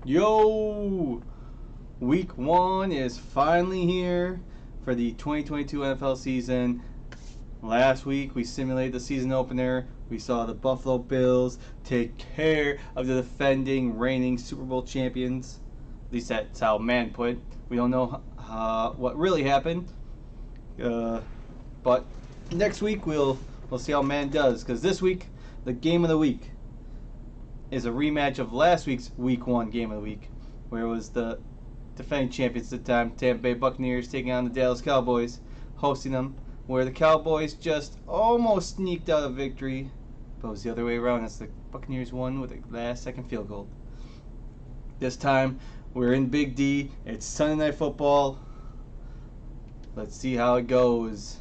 Yo! Week 1 is finally here for the 2022 NFL season. Last week we simulated the season opener. We saw the Buffalo Bills take care of the defending, reigning Super Bowl champions. At least that's how man put it. We don't know what really happened. But next week we'll see how man does. Because this week, the game of the week is a rematch of last week's Week 1 game of the week, where it was the defending champions at the time, Tampa Bay Buccaneers, taking on the Dallas Cowboys, hosting them, where the Cowboys just almost sneaked out a victory, but it was the other way around as the Buccaneers won with a last-second field goal. This time, we're in Big D. It's Sunday Night Football. Let's see how it goes.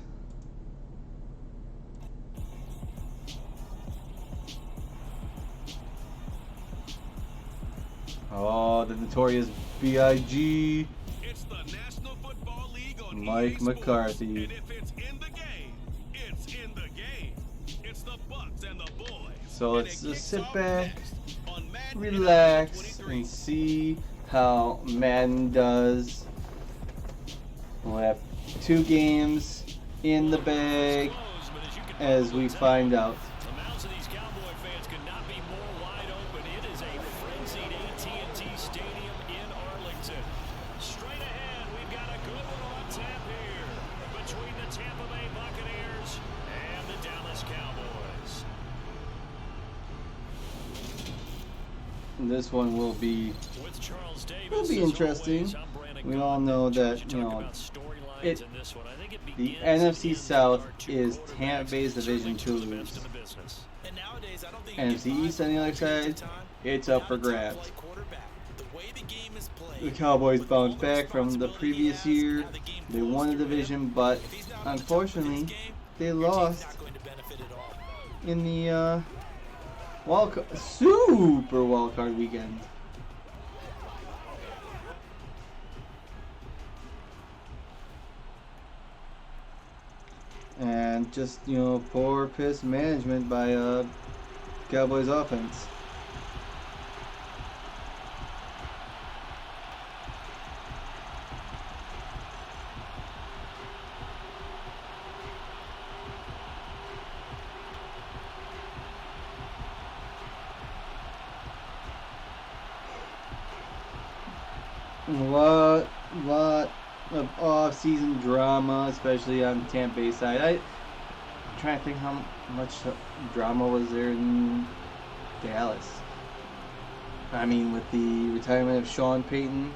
Oh, the notorious B.I.G. It's the National Football League on Mike EA McCarthy. And if it's in the game, it's in the game. It's the Bucks and the boys. So let's just sit back, Madden relax, NFL and see how Madden does. We'll have 2 games in the bag as we find out. The mouths of these Cowboy fans could not be more wide open. It is a frenzied AT&T Stadium in Arlington. Straight ahead, we've got a good one on tap here between the Tampa Bay Buccaneers and the Dallas Cowboys. This one will be With Charles Davis, will be as interesting. always, I'm Brandon We all know that, Talk you know, about storylines it, in this one. I think it the begins and NFC ends South with our two is quarterbacks, Tampa Bay's division certainly 2 the lose. best in the business. And nowadays, I don't think NFC East on the other side, it's up for grabs. The Cowboys bounced back from the previous year. They won the division, but unfortunately, they lost in the Super Wildcard weekend. And just, you know, poor piss management by Cowboys offense. Lot of off-season drama, especially on Tampa Bay side. I'm trying to think how much drama was there in Dallas. I mean, with the retirement of Sean Payton,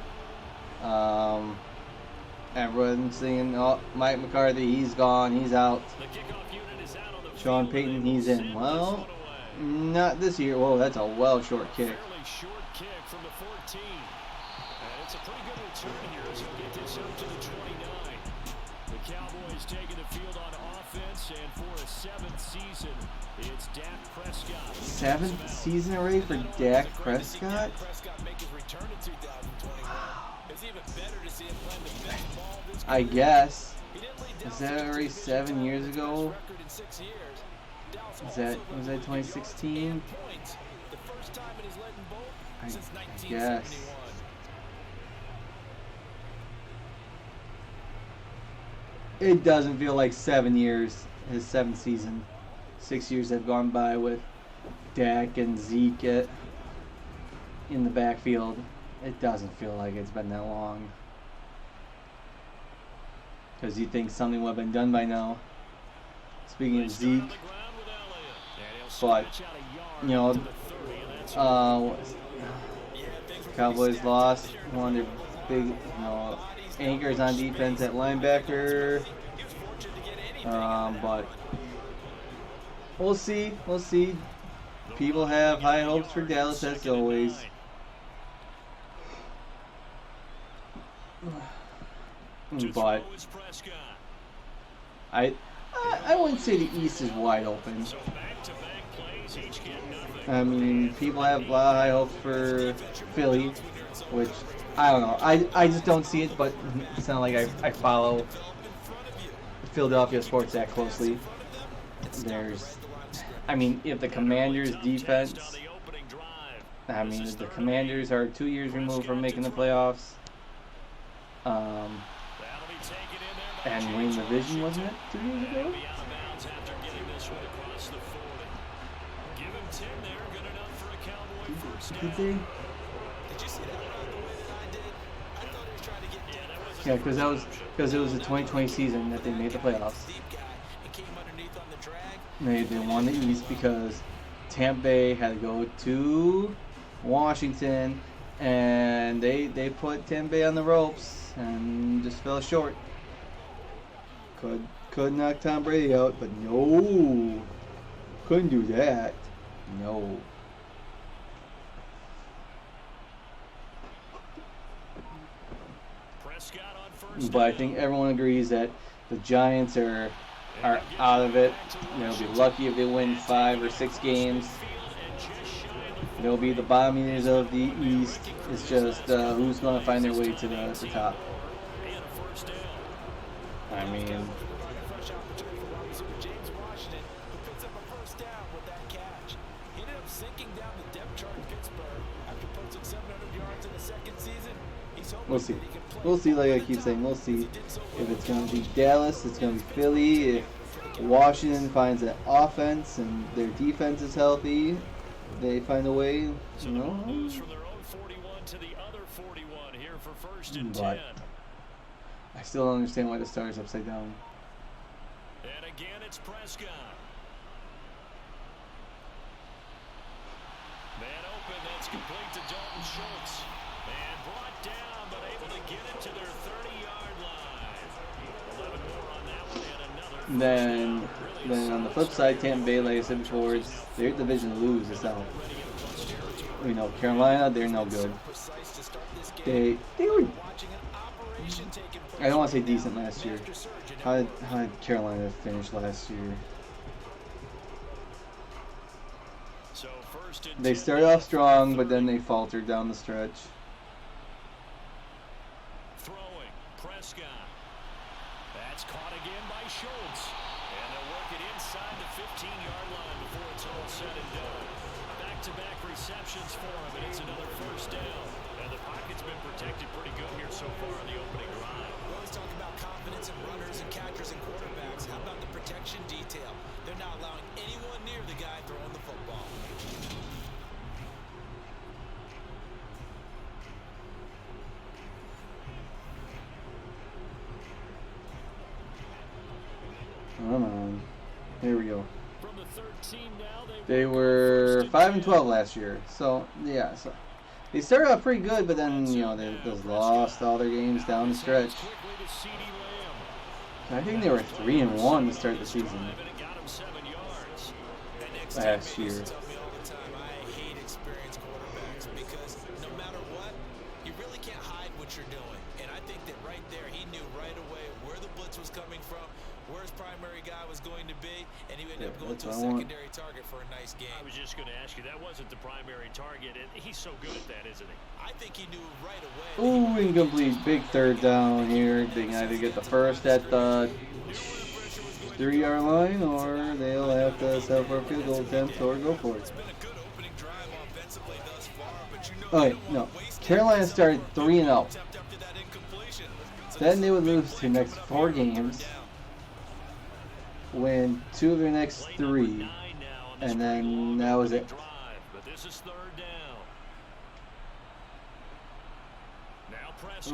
everyone saying, "Oh, Mike McCarthy, he's gone, he's out. Sean Payton, he's in." Well, not this year. Whoa, that's a well short kick. Fairly short kick from the 14. And it's a pretty good return here as he'll get this up to the 29. The Cowboys taking the field on offense, and for a 7th season, it's Dak Prescott. 7th season already for Dak Prescott? I guess. Is that already 7 years ago? Was that 2016? I guess. It doesn't feel like 7 years, his 7th season. 6 years have gone by with Dak and Zeke in the backfield. It doesn't feel like it's been that long. Because you think something would have been done by now. Speaking of Zeke, but, you know, Cowboys lost one of their big, you know, anchors on defense at linebacker. But we'll see. We'll see. People have high hopes for Dallas as always. But I wouldn't say the East is wide open. I mean, people have a lot of high hopes for Philly, which I don't know. I just don't see it, but it's not like I follow Philadelphia sports that closely. I mean, if the Commanders' defense I mean, the Commanders are 2 years removed from making the playoffs. And winning the division, wasn't it, 2 years ago? Did they? Yeah, because it was the 2020 season that they made the playoffs. They won the East because Tampa Bay had to go to Washington, and they put Tampa Bay on the ropes and just fell short. Could knock Tom Brady out, but no, couldn't do that. No. But I think everyone agrees that the Giants are out of it. They'll be lucky if they win 5 or 6 games. They'll be the bottom eaters of the East. It's just who's going to find their way to the top. I mean, we'll see. We'll see, like I keep saying, we'll see if it's going to be Dallas, it's going to be Philly, if Washington finds an offense and their defense is healthy, they find a way, you know. But I still don't understand why the Stars are upside down. And again, it's Prescott. Man open, that's complete to Dalton Schultz. And brought down, but able to get it to their 30-yard line. 11 more on that one, and another. Then on the flip side, Tampa Bay, like I said before, it's their division to lose itself. You know, Carolina, they're no good. They were, I don't want to say decent last year. How did Carolina finish last year? They started off strong, but then they faltered down the stretch. Throwing, Prescott. That's caught again by Schultz. And they'll work it inside the 15-yard line before it's all said and done. Back-to-back receptions for him, and it's another first down. And the pocket's been protected pretty good here so far on the opening drive. We always talk about confidence in runners and catchers and quarterbacks. How about the protection detail? They're not allowing anyone near the guy throwing the football. Come on. Here we go. From the 13 now, They were 5-12 last year. So, yeah. So they started out pretty good, but then, you know, they just lost all their games down the stretch. I think they were 3-1 to start the season last year. Where his primary guy was going to be, and he ended up going to a secondary target for a nice game. I was just going to ask you, that wasn't the primary target, and he's so good at that, isn't he? I think he knew right away. Ooh, incomplete. Big third down here. They can either get the first at the 3-yard line, or they'll have to settle for a field goal attempt or go for it. Oh, wait, no. Carolina started 3-0. Then they would lose their next 4 games. Win 2 of their next 3, and then that was it.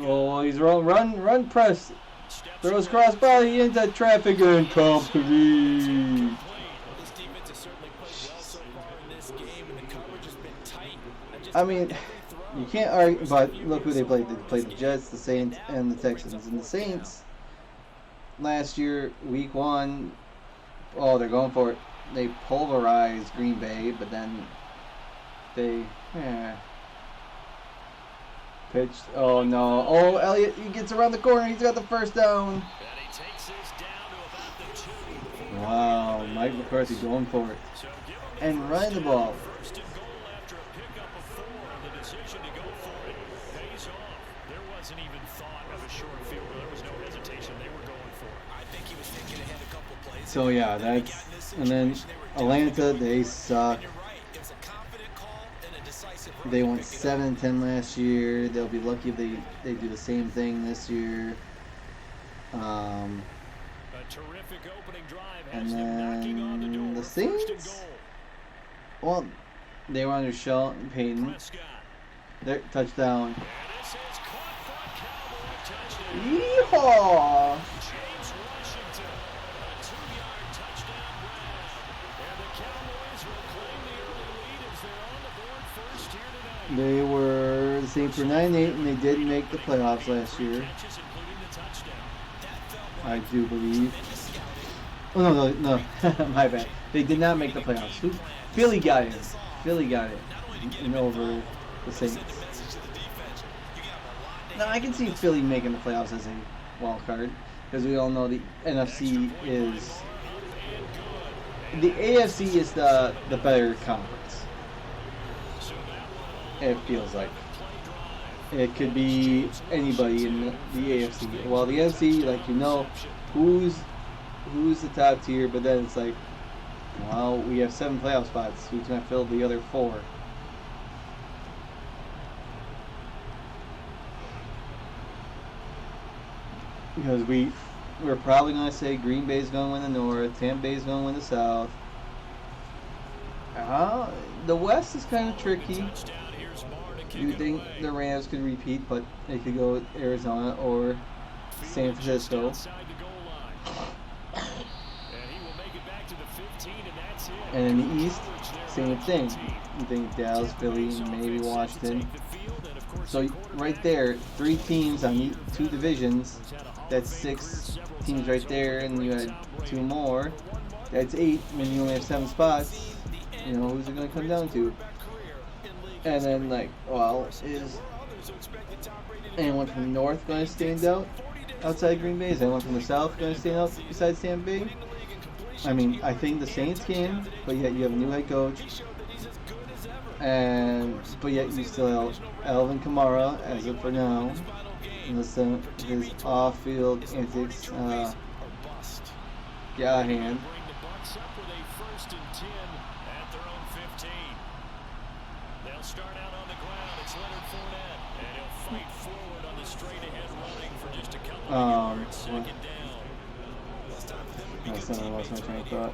Oh, he's run press. Throws cross body into traffic and complete. I mean, you can't argue, but look who they played. They played the Jets, the Saints, and the Texans. And the Saints last year, week 1. Oh, they're going for it. They pulverized Green Bay, but then they pitched. Oh, no. Oh, Elliott, he gets around the corner. He's got the first down. Wow, Mike McCarthy going for it. And running the ball. So yeah, that's, and then Atlanta, they suck. They went 7-10 last year. They'll be lucky if they do the same thing this year. A terrific opening drive has And them knocking on the door. then the First and Saints. goal. Well, they were under Shelton Payton. Prescott. Their touchdown. And this is caught for a Cowboy touchdown. Yeehaw! James Washington, a 2-yard touchdown grab. And the Cowboys will claim the early lead as they're on the board first here tonight. They were the Saints were 9-8, and they did make the playoffs last year. Catches, including the touchdown. I do believe. Oh no, my bad. They did not make the playoffs. Philly got in. Philly got it and over the Saints. Now I can see Philly making the playoffs as a wild card because we all know the NFC is the AFC is the better conference. It feels like it could be anybody in the AFC. Well, the NFC, like who's the top tier, but then it's like, well, we have 7 playoff spots. Who's gonna fill the other 4? Because we're probably gonna say Green Bay's gonna win the North, Tampa Bay's gonna win the South. The West is kind of tricky. You think the Rams could repeat, but they could go with Arizona or San Francisco. And in the East, same thing. You think Dallas, Philly, maybe Washington. So right there, 3 teams on 2 divisions. That's 6 teams right there, and you had 2 more. That's 8 when you only have 7 spots. You know, who's it going to come down to? And then, like, well, is anyone from the North going to stand out outside Green Bay? Is anyone from the South going to stand out besides Tampa Bay? I mean, I think the Saints can, but yet you have a new head coach. But yet you still have Alvin Kamara as of for now. Unless his off-field antics get out of hand. They'll start out on the ground. It's Leonard Fournette, and he'll fight forward on the straight-ahead running for just a couple of yards. Second down. That's not lost my train of thought.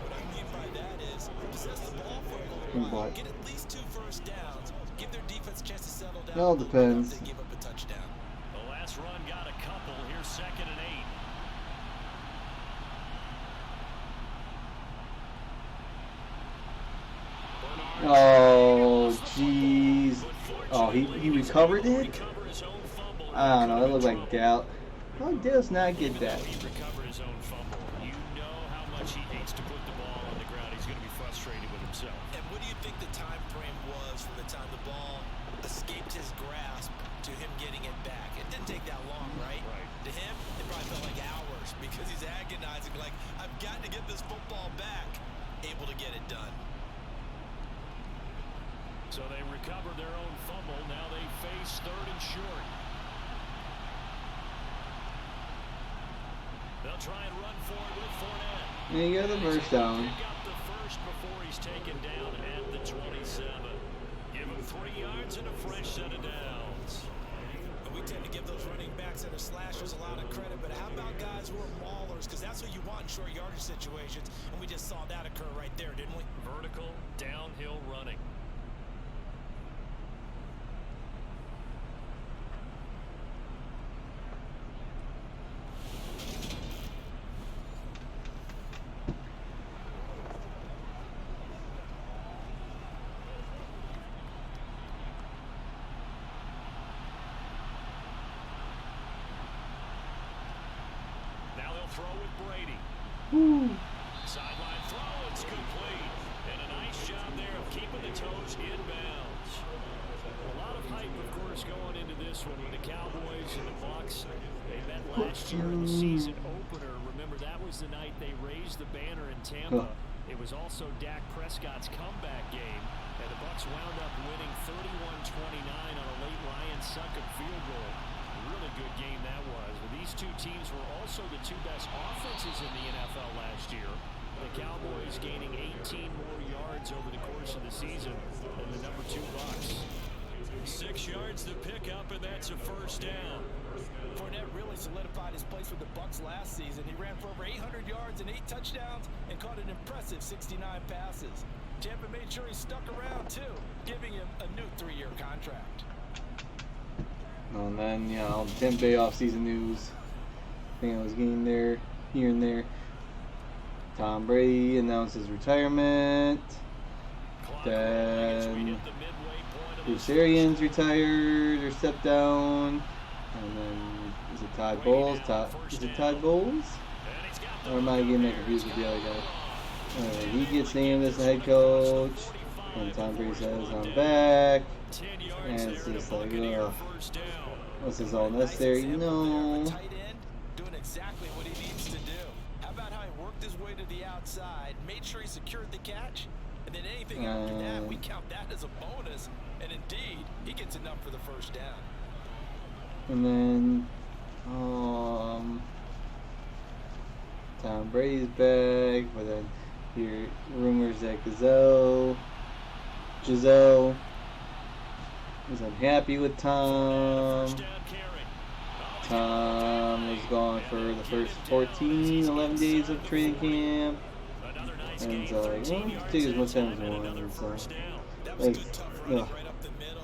But Get at least 2 first downs. Give their defense a chance to settle down. it all depends. Give up a touchdown. The last run got a couple. Here's 2nd and 8. Oh, jeez. Oh, he recovered it? I don't know. That looked like Dal. How did Dallas not get that? He recovered his own fumble. You know how much he hates to put the ball on the ground. He's going to be frustrated with himself. And what do you think the time frame was from the time the ball escaped his grasp to him getting it back? It didn't take that long, right? To him, it probably felt like hours because he's agonizing, like, I've got to get this football back. Able to get it done. So they recovered their own fumble. Now they face 3rd and short. They'll try and run forward with Fournette. Yeah, you got the first down. Pick up the first before he's taken down at the 27. Give him 3 yards and a fresh set of downs. And we tend to give those running backs that are slashers a lot of credit, but how about guys who are maulers? Because that's what you want in short yardage situations, and we just saw that occur right there, didn't we? Vertical, downhill running. Throw with Brady. Sideline throw, it's complete. And a nice job there of keeping the toes inbounds. A lot of hype, of course, going into this one with the Cowboys and the Bucs. They met last year in the season opener. Remember, that was the night they raised the banner in Tampa. It was also Dak Prescott's comeback game. And the Bucs wound up winning 31-29 on a late Ryan Succop field goal. Really good game that was. But these 2 teams were also the 2 best offenses in the NFL last year. The Cowboys gaining 18 more yards over the course of the season than the number 2 Bucs. 6 yards to pick up, and that's a first down. Fournette really solidified his place with the Bucs last season. He ran for over 800 yards and 8 touchdowns and caught an impressive 69 passes. Tampa made sure he stuck around, too, giving him a new 3-year contract. And then, Tampa Bay offseason news. I think I was getting there, here and there. Tom Brady announced his retirement. Then Bruce Arians retired or stepped down. And then, is it Todd Bowles? Is it Todd Bowles? Or am I getting that confused with the other guy? He gets named as the head coach. And Tom Brady says, I'm back. And it's just like, was this all necessary? No. Doing exactly what he needs to do. How about how he worked his way to the outside, made sure he secured the catch, and then anything after that, we count that as a bonus. And indeed, he gets enough for the first down. And then, Tom Brady's back, but then here rumors that Giselle is unhappy with Tom. Tom was gone for the first 11 days of training camp. And it's like, well, take as much time as you want. So,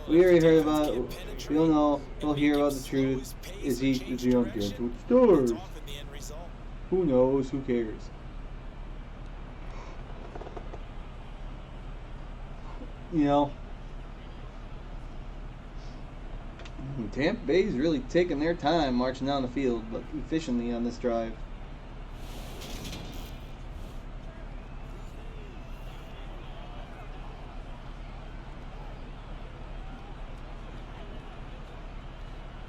we already heard about it. We don't know. We'll hear about the truth. Is he on Guaranteed Stars? Who knows? Who cares? Tampa Bay's really taking their time marching down the field, but efficiently on this drive.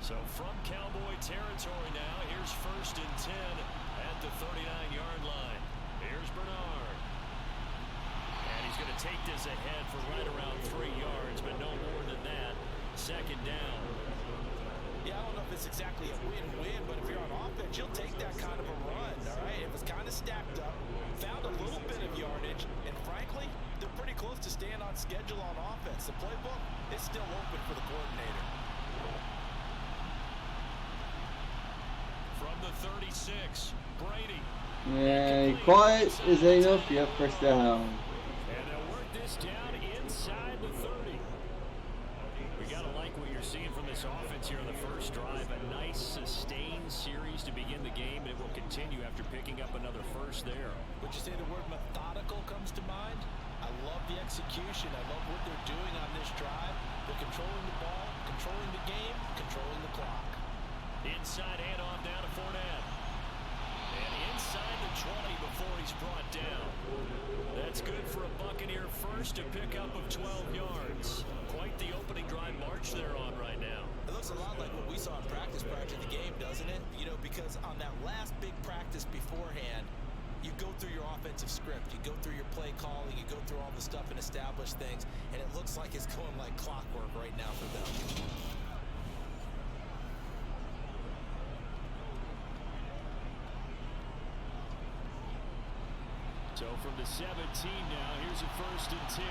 So from Cowboy territory now, here's 1st and 10 at the 39-yard line. Here's Bernard. And he's going to take this ahead for right around 3 yards, but no more than that. 2nd down. Yeah, I don't know if it's exactly a win-win, but if you're on offense, you'll take that kind of a run, all right? It was kind of stacked up, found a little bit of yardage, and frankly, they're pretty close to staying on schedule on offense. The playbook is still open for the coordinator. From the 36, Brady. Yeah, quiet. Is that enough? Yep, first down. And they'll work this down inside the 30. We got to like what you're seeing from this offense here on the first drive. A nice sustained series to begin the game, and it will continue after picking up another first there. Would you say the word methodical comes to mind? I love the execution. I love what they're doing on this drive. They're controlling the ball, controlling the game, controlling the clock. Inside handoff down to Fournette. And inside the 20 before he's brought down. That's good for a Buccaneer first to pick up of 12 yards. Quite the opening drive march they're on right now. It looks a lot like what we saw in practice prior to the game, doesn't it? Because on that last big practice beforehand, you go through your offensive script, you go through your play calling, you go through all the stuff and establish things, and it looks like it's going like clockwork right now for them. So from the 17 now, here's a 1st and 10.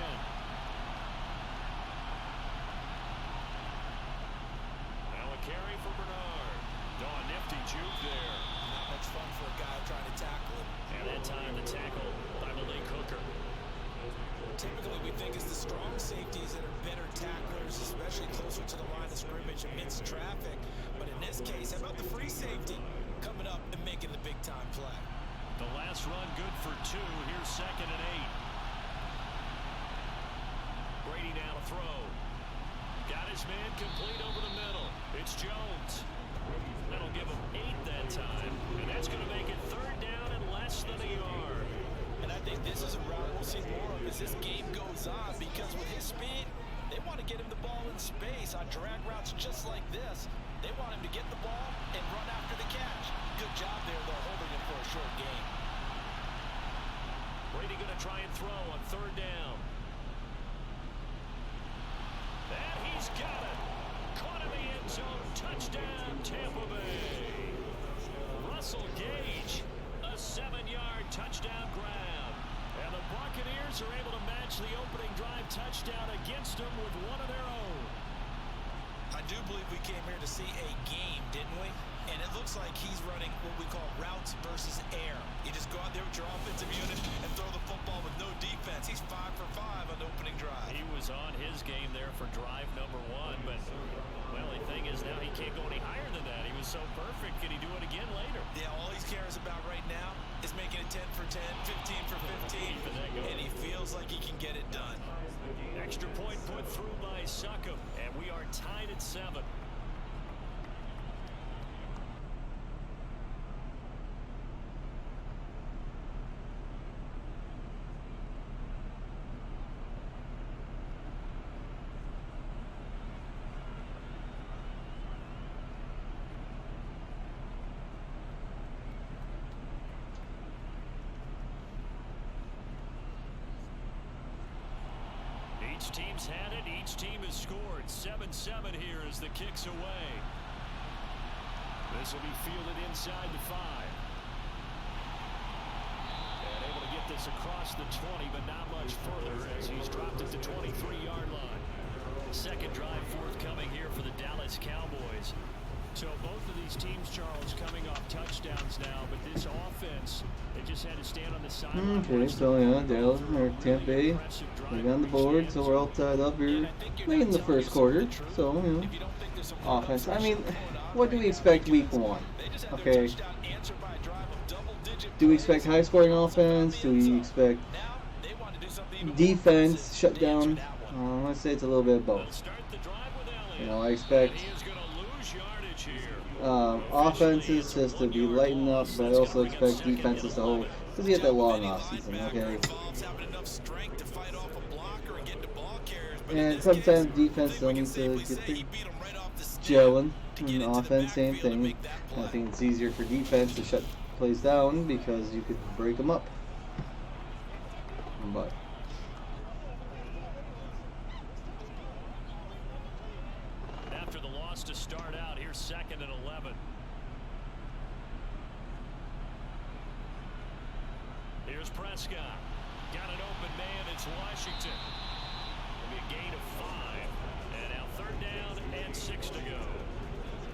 Now a carry for Bernard. Oh, nifty juke there. Not much fun for a guy trying to tackle him. And that time the tackle by Malik Hooker. Typically we think it's the strong safeties that are better tacklers, especially closer to the line of scrimmage amidst traffic. But in this case, how about the free safety coming up and making the big-time play? The last run good for 2. Here's 2nd and 8. Brady now to throw. Got his man complete over the middle. It's Jones. That'll give him 8 that time. And that's going to make it 3rd down and less than a yard. And I think this is a route we'll see more of as this game goes on, because with his speed, they want to get him the ball in space on drag routes just like this. They want him to get the ball and run after the catch. Good job there, though, holding him for a short gain. Brady going to try and throw on 3rd down. And he's got it. Caught in the end zone. Touchdown, Tampa Bay. Russell Gage, a 7-yard touchdown grab. And the Buccaneers are able to match the opening drive touchdown against them with one of their own. we came here to see a game, didn't we? And it looks like he's running what we call routes versus air. You just go out there with your offensive unit and throw the football with no defense. He's 5 for 5 on the opening drive. He was on his game there for drive number 1, but, well, the thing is now he can't go any higher than that. He was so perfect. Can he do it again later? Yeah, all he cares about right now is making it 10 for 10, 15 for 15, and he feels like he can get it done. Extra point put through by Succop, and we are tied at 7. Each team's had it. Each team has scored. 7-7 here as the kick's away. This will be fielded inside the 5. And able to get this across the 20, but not much further as he's dropped it to 23-yard line. Second drive forthcoming here for the Dallas Cowboys. So both of these teams, Charles, coming off touchdowns now, but this offense, they just had to stand on the sideline. Okay, so yeah, Dallas or Tampa Bay, they're on the board, so we're all tied up here late in the first quarter. So, you know, offense. I mean, what do we expect week 1? Okay. Do we expect high-scoring offense? Do we expect defense shut down? Let's say it's a little bit of both. You know, I expect offenses just to be lighting up, but I also expect defenses to hold, because you get that long off season, okay? And sometimes defense still needs to get the gelling, and offense, same thing. I think it's easier for defense to shut plays down because you could break them up. But after the loss to start out, here's 2nd and 11. Here's Prescott. Got an open man. It's Washington. It'll be a gain of 5. And now 3rd down and 6 to go.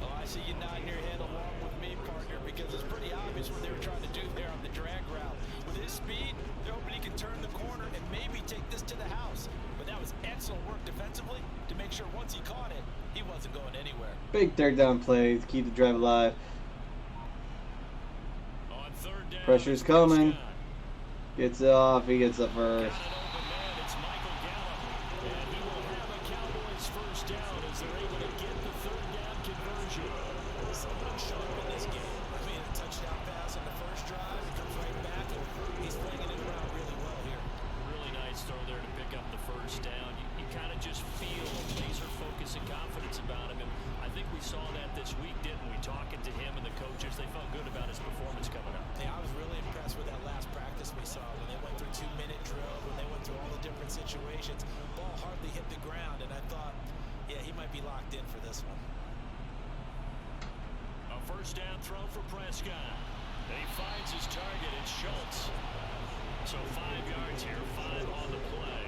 Oh, I see you nodding your head along with me, partner, because it's pretty obvious what they were trying to do there on the drag route. With his speed, they're hoping he can turn the corner and maybe take this to the house. But that was excellent work defensively to make sure once he caught it, he wasn't going anywhere. big 3rd down play to keep the drive alive. On 3rd down, Pressure's coming. Gets it off. He gets up first. It's Michael Gallup, and he will have a Cowboys 1st down as they're able to get the 3rd down conversion. Someone sharp in this game. I mean, a touchdown pass on the first drive. He comes right back, and he's flinging it around really well here. Really nice throw there to pick up the 1st down. You kind of just feel laser focus and confidence about him, and I think we saw that this week, didn't we? Talking to him and the coaches, they felt good about his performance coming up. Yeah, I was really impressed with that last practice we saw when they went through 2-minute drill, when they went through all the different situations. Ball hardly hit the ground, and I thought, yeah, he might be locked in for this one. A 1st down throw for Prescott. And he finds his target. It's Schultz. So 5 yards here, 5 on the play.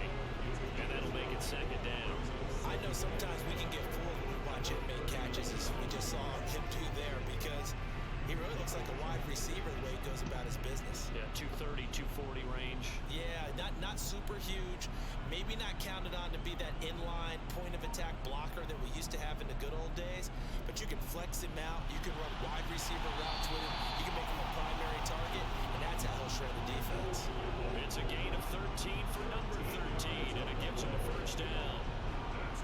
And that'll make it 2nd down. I know sometimes we can get fooled when we watch him make catches, as we just saw him do there, because he really looks like a wide receiver the way he goes about his business. Yeah, 230, 240 range. Yeah, not super huge. Maybe not counted on to be that inline point of attack blocker that we used to have in the good old days. But you can flex him out. You can run wide receiver routes with him. You can make him a primary target, and that's how he'll shred the defense. It's a gain of 13 for number 13, and it gives him a 1st down.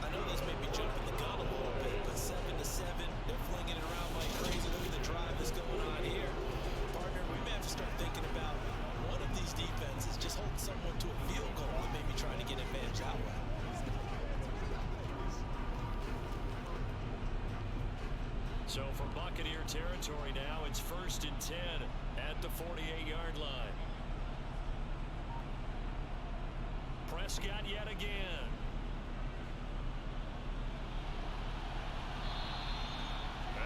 I know these may be jumping the gun a little bit, but 7-7, they're flinging it around like crazy. Look at the drive that's going on here. Partner, we may have to start thinking about one of these defenses just holding someone to a field goal and maybe trying to get advantage that way. So for Buccaneer territory now, it's 1st and 10 at the 48-yard line. Prescott yet again.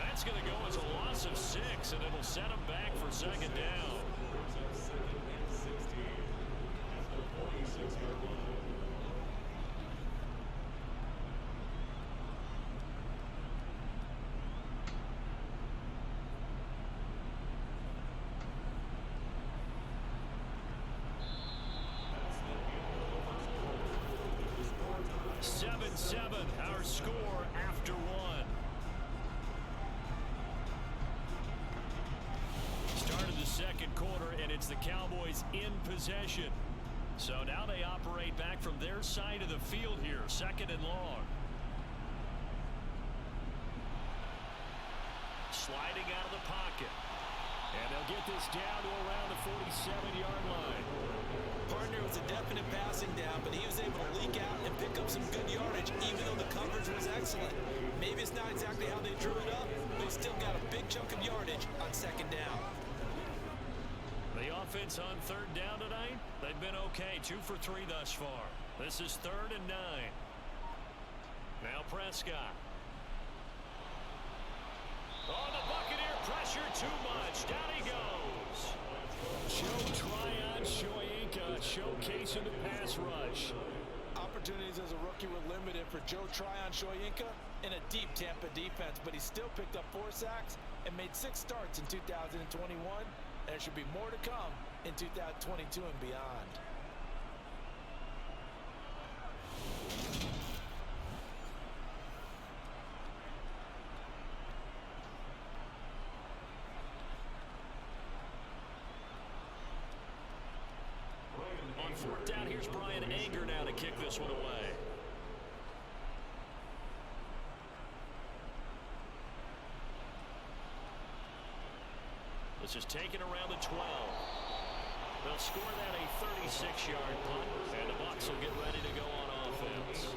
That's going to go as a loss of 6, and it'll set him back for 2nd down. 7, our score after 1. Start of the second quarter, and it's the Cowboys in possession. So now they operate back from their side of the field here, 2nd and long. Sliding out of the pocket. And they'll get this down to around the 47-yard line. Partner was a definite passing down, but he was able to leak out and pick up some good yardage, even though the coverage was excellent. Maybe it's not exactly how they drew it up, but he still got a big chunk of yardage on 2nd down. The offense on 3rd down tonight, they've been okay, 2 for 3 thus far. This is 3rd and 9. Now Prescott. Oh, the Buccaneer pressure too much. Down he goes. Joe Tryon-Shoyinka showcasing the pass rush. Opportunities as a rookie were limited for Joe Tryon-Shoyinka in a deep Tampa defense, but he still picked up 4 sacks and made 6 starts in 2021. And there should be more to come in 2022 and beyond. On 4th down, here's Brian Anger now to kick this one away. This is taken around the 12. They'll score that a 36-yard punt, and the Bucs will get ready to go on offense.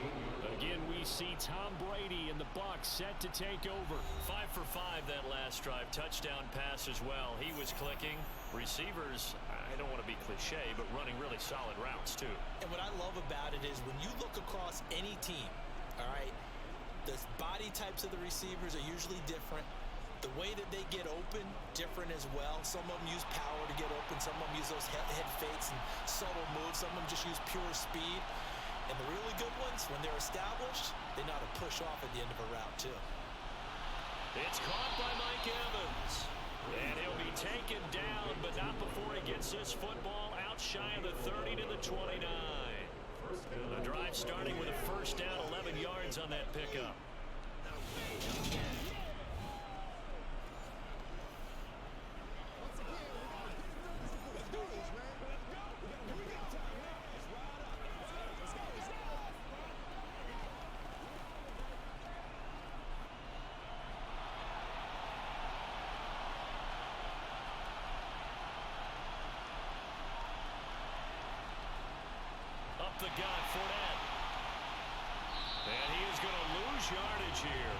Again, we see Tom Brady and the Bucs set to take over. 5 for 5 that last drive. Touchdown pass as well. He was clicking. Receivers, I don't want to be cliche, but running really solid routes too. And what I love about it is when you look across any team, all right, the body types of the receivers are usually different. The way that they get open, different as well. Some of them use power to get open. Some of them use those head fakes and subtle moves. Some of them just use pure speed. And the really good ones, when they're established, they know how to push off at the end of a route too. It's caught by Mike Evans. And he'll be taken down, but not before he gets this football out shy of the 30 to the 29. The drive starting with a 1st down, 11 yards on that pickup. The gun, Fournette. And he is going to lose yardage here.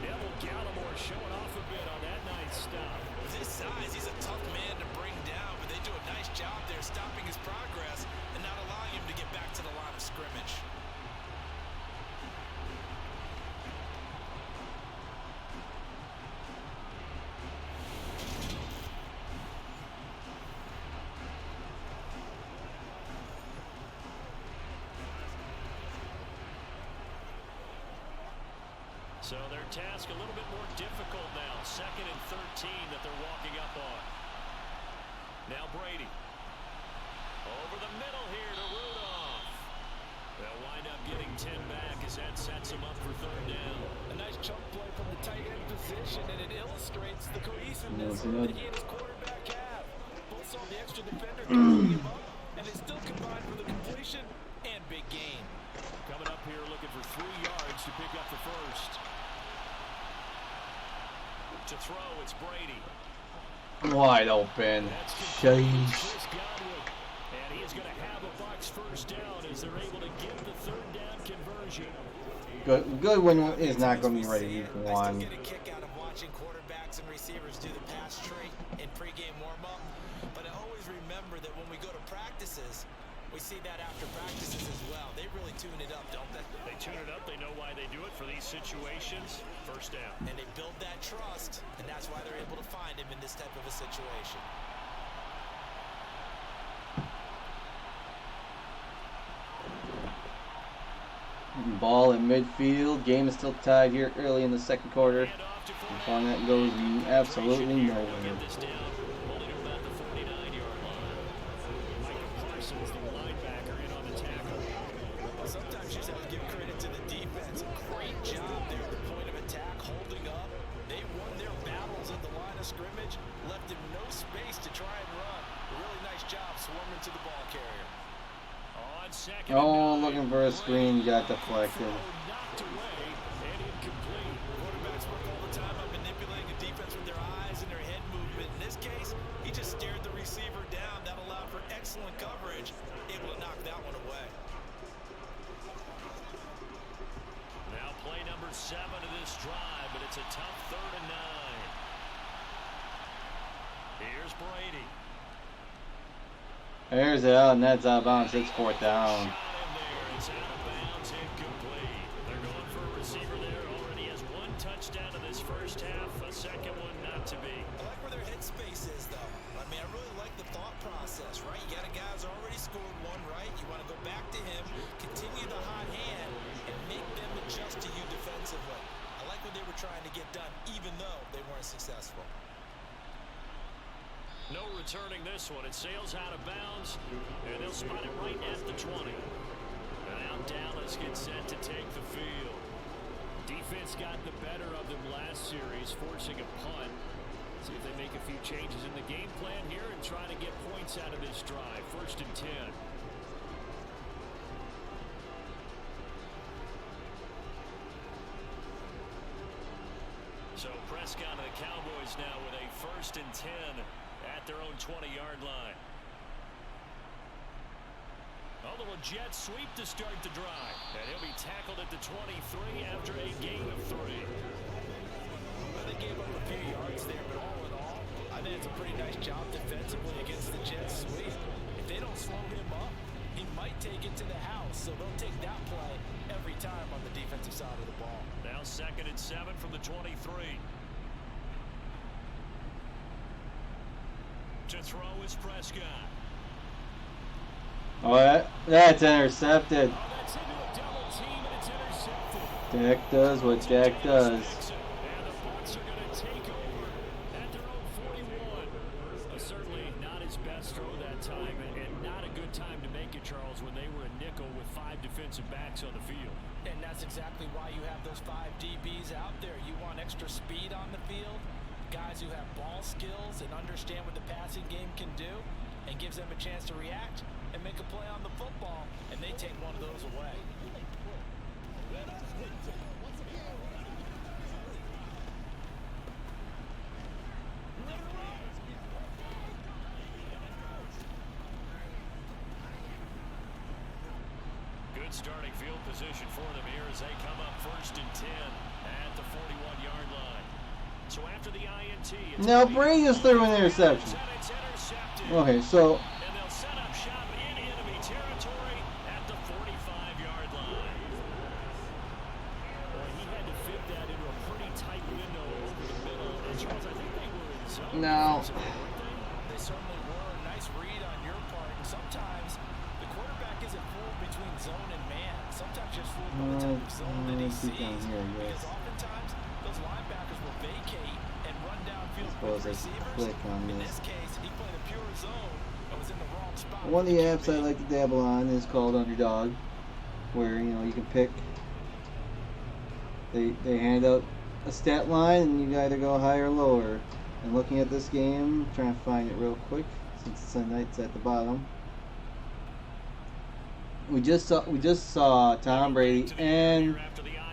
Neville Gallimore showing off a bit on that nice stop. With his size, he's a tough man to bring down, but they do a nice job there stopping his progress and not allowing him to get back to the line of scrimmage. So their task a little bit more difficult now. 2nd and 13 that they're walking up on. Now Brady. Over the middle here to Rudolph. They'll wind up getting 10 back as that sets them up for 3rd down. A nice chunk play from the tight end position, and it illustrates the cohesiveness that he and his quarterback have. Both saw the extra defender covering him up, and they still combined for the completion and big gain. Coming up here looking for 3 yards to pick up the 1st. To throw, it's Brady. Wide open. Sheesh. And he is going to have a Bucs 1st down as they're able to get the 3rd down conversion. Goodwin is not going to be ready week 1. I still get a kick out of watching quarterbacks and receivers do the pass tree in pregame warm-up. But I always remember that when we go to practices, we see that after practices as well. They really tune it up, don't they? They tune it up. They know why they do it for these situations. 1st down. And they build that trust, and that's why they're able to find him in this type of a situation. Ball in midfield. Game is still tied here early in the 2nd quarter. And that goes absolutely nowhere. Sometimes you just have to give credit to the defense. second. Oh, looking for a screen, got deflected. Knocked away and incomplete. Quarterbacks work all the time on manipulating a defense with their eyes and their head movement. In this case, he just stared the receiver down. That allowed for excellent coverage. Able to knock that one away. Now play number 7 of this drive, but it's a tough 3rd and 9. Here's Brady. There's it out, and that's out of bounds. It's 4th down. Shot in there. It's out of bounds, incomplete. They're going for a receiver there. Already has 1 touchdown in this first half. A second one not to be. I like where their headspace is, though. I mean, I really like the thought process, right? You got a guy who's already scored 1, right? You want to go back to him, continue the hot hand, and make them adjust to you defensively. I like what they were trying to get done, even though they weren't successful. No returning this one. It sails out of bounds, and they'll spot it right at the 20. And now Dallas gets set to take the field. Defense got the better of them last series, forcing a punt. See if they make a few changes in the game plan here and try to get points out of this drive. 1st and 10. So Prescott and the Cowboys now with a 1st and 10 at their own 20-yard line. A little jet sweep to start the drive. And he'll be tackled at the 23 after a gain of 3. Well, they gave up a few yards there, but all in all, I think it's a pretty nice job defensively against the jet sweep. If they don't slow him up, he might take it to the house, so they'll take that play every time on the defensive side of the ball. Now 2nd and 7 from the 23. To throw is Prescott. Oh, that's intercepted. Oh, that's into a double team, and it's intercepted. Dak does what Dak does. And the Bucs are going to take over at their own 41. Certainly not his best throw that time, and not a good time to make it, Charles, when they were a nickel with 5 defensive backs on the field. And that's exactly why you have those 5 DBs out there. You want extra speed on the field, guys who have ball skills and understand what the passing game can do, and gives them a chance to react and make a play on the football, and they take one of those away. Good starting field position for them here as they come up 1st and 10 at the 41-yard line. So after the INT, Now Brady just threw an interception. Okay, so and they'll set up shop in enemy territory at the 45-yard line. Well, he had to fit that into a pretty tight window over the middle. And Charles, I think they were in zone. now They certainly were. A nice read on your part. And sometimes the quarterback isn't fooled between zone and man. Sometimes just fooled by the type of zone that he keep down sees. here, Because yes. oftentimes those linebackers will vacate and run downfield Suppose with I should receivers. click on In this. this case, he played a pure zone and was in the wrong spot. one of the apps I like to dabble on is called Underdog, where you can pick. They hand out a stat line and you either go higher or lower. And looking at this game, trying to find it real quick since Sunday's at the bottom. We just saw Tom Brady and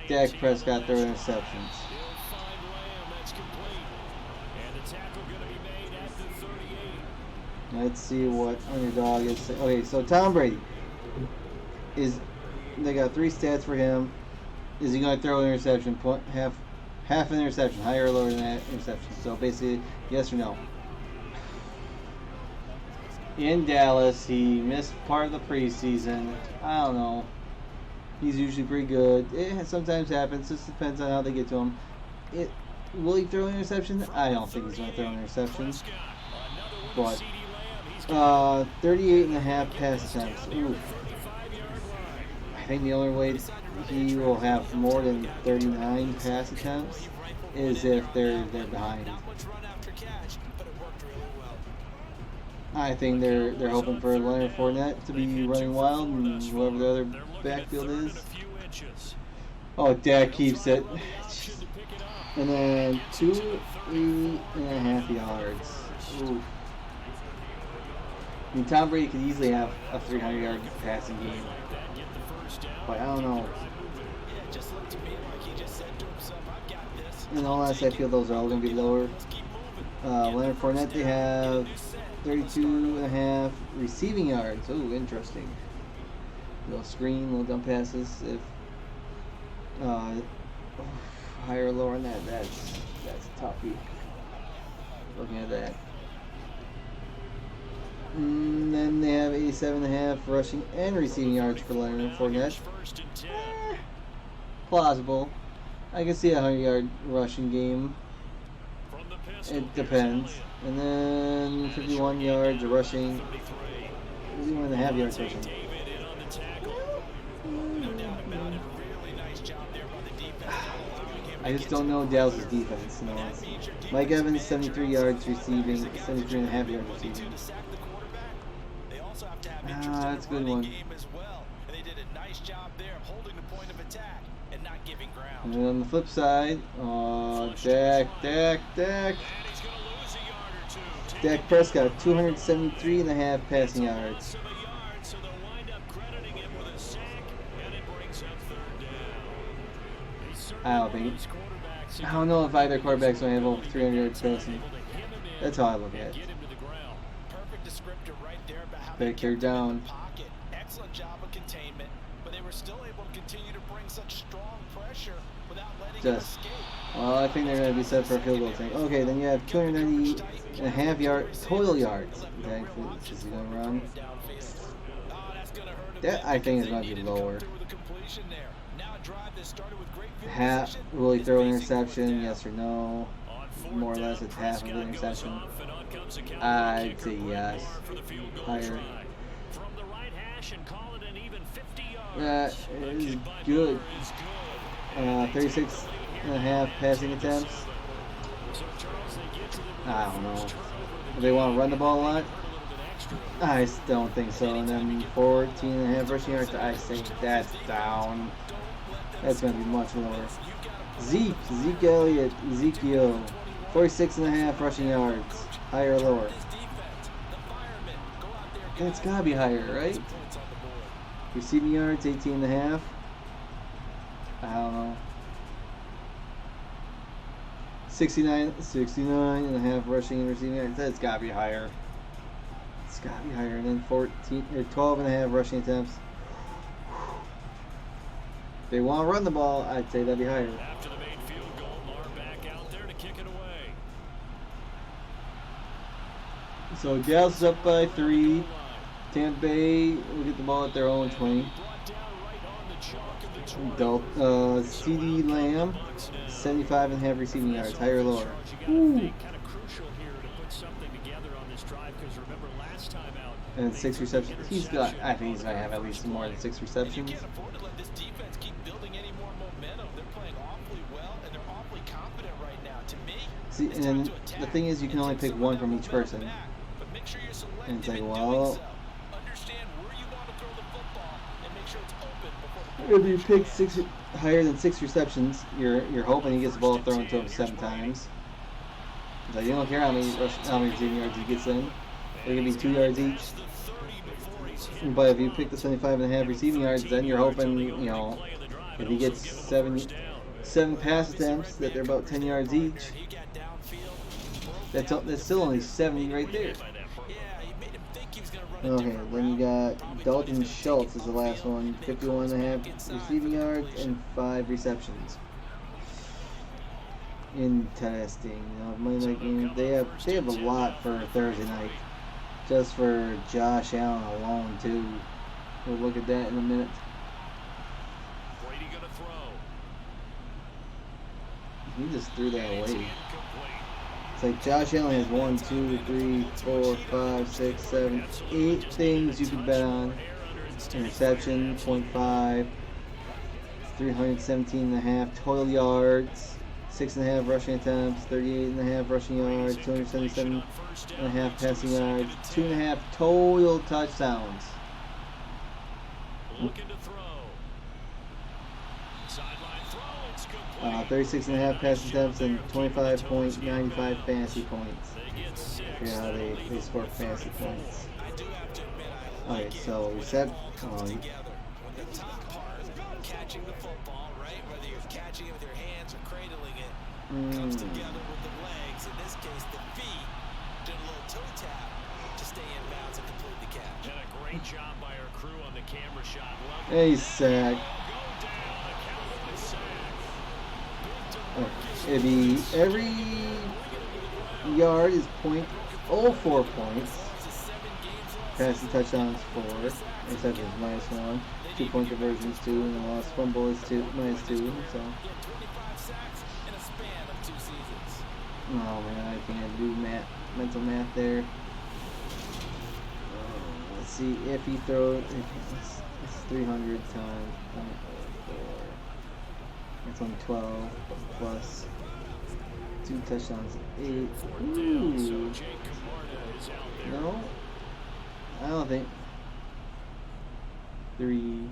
Dak Prescott throw interceptions. He'll find Lamb. That's complete. And the tackle going to be made at the 38. Let's see what Underdog is saying. Okay, so Tom Brady they got 3 stats for him. Is he going to throw an interception? Half an interception, higher or lower than that interception. So basically, yes or no. In Dallas, he missed part of the preseason. I don't know. He's usually pretty good. It sometimes happens. Just depends on how they get to him. Will he throw an interception? I don't think he's going to throw an interception. But 38.5 pass attempts. Ooh. I think the only way he will have more than 39 pass attempts is if they're behind. I think they're hoping for Leonard Fournette to be running wild and whoever the other backfield is. Oh, Dak keeps it. And then 2 8.5 yards. Ooh. I mean, Tom Brady could easily have a 300-yard passing game, but I don't know. Yeah, just looked to me like he just said to himself, I've got this. In all honesty, I feel those are all going to be lower. Leonard Fournette, they have 32.5 receiving yards. Oh, interesting. Little screen, little dump passes. If higher or lower on that, that's a toughie. Looking at that. And then they have 87.5 rushing and receiving yards for Leonard Fournette. Plausible. I can see a 100-yard rushing game. It depends. And then 51 yards of rushing. 51.5 yards rushing. I just don't know Dallas' defense. No. Mike Evans, 73 yards receiving, 73.5 yards receiving. That's a good one. And then on the flip side, Dak Prescott, 273.5 passing yards. I don't know if either quarterback's going to have over 300 yards passing. That's how I look at it. Back here down. Excellent job of containment, but they were still able to continue to bring such strong pressure without letting it escape. Well, I think they're going to be set for a field goal thing. Okay, then you have 290.5 yards, total yards. Okay, is he going to run? That I think is going to be lower. Will he throw an interception? Yes or no? More or less, it's half of the interception. I'd say yes. Higher. That is good. 36.5 passing attempts. I don't know. Do they want to run the ball a lot? I don't think so. And then 14.5 rushing yards. I say that's down. That's going to be much lower. Zeke Elliott, Ezekiel, 46.5 rushing yards. Higher or lower? It's got to be higher, right? Receiving yards, 18.5. I don't know. 69.5 rushing and receiving yards. That's got to be higher. It's got to be higher. And then 12.5 rushing attempts. If they want to run the ball, I'd say that'd be higher. After the main field goal, Lamar back out there to kick it away. So Dallas is up by 3. Tampa Bay will get the ball at their own 20. CD Lamb, 75.5 receiving yards, higher or lower? Ooh. And 6 receptions. I think he's going to have at least more than 6 receptions. See, and the thing is, you can only pick one from each person. And it's like, well, if you pick higher than 6 receptions, you're hoping he gets the ball thrown to him 7 times. It's like, you don't care how many receiving yards he gets in. They're going to be 2 yards each. But if you pick the 75.5 receiving yards, then you're hoping, if he gets 7 pass attempts, that they're about 10 yards each. That's still only 70 right there. Okay, then you got Dalton Schultz is the last one. 51.5 receiving yards and 5 receptions. Interesting. Monday night game. They have a lot for Thursday night. Just for Josh Allen alone too. We'll look at that in a minute. Brady gonna throw. He just threw that away. It's like Josh Allen has 1, 2, 3, 4, 5, 6, 7, 8 things you could bet on. Interception, 0.5, 317.5 total yards, 6.5 rushing attempts, 38.5 rushing yards, 277.5 passing yards, 2.5 total touchdowns. Looking to throw. Sideline throw. It's complete. 36.5 pass attempts and 25.95 fantasy points. Yeah, they score fantasy points. do have to admit, I like Okay, so we said comes together. When the top part, catching the football, right? Whether you're catching it with your hands or cradling it, comes together with the legs. In this case, the feet. Did a little toe tap to stay in bounds and complete the catch. And a great job by our crew on the camera shot. Hey, sack. It'd be every yard is .04 points. Passing touchdowns 4. Interceptions -1. 2-point conversions 2, and the lost fumble is -2. So. Oh man, I can't do mental math there. Let's see if he throws. It's 300 times .04. It's only 12 plus 2 touchdowns, 8. Ooh. No, I don't think 3. And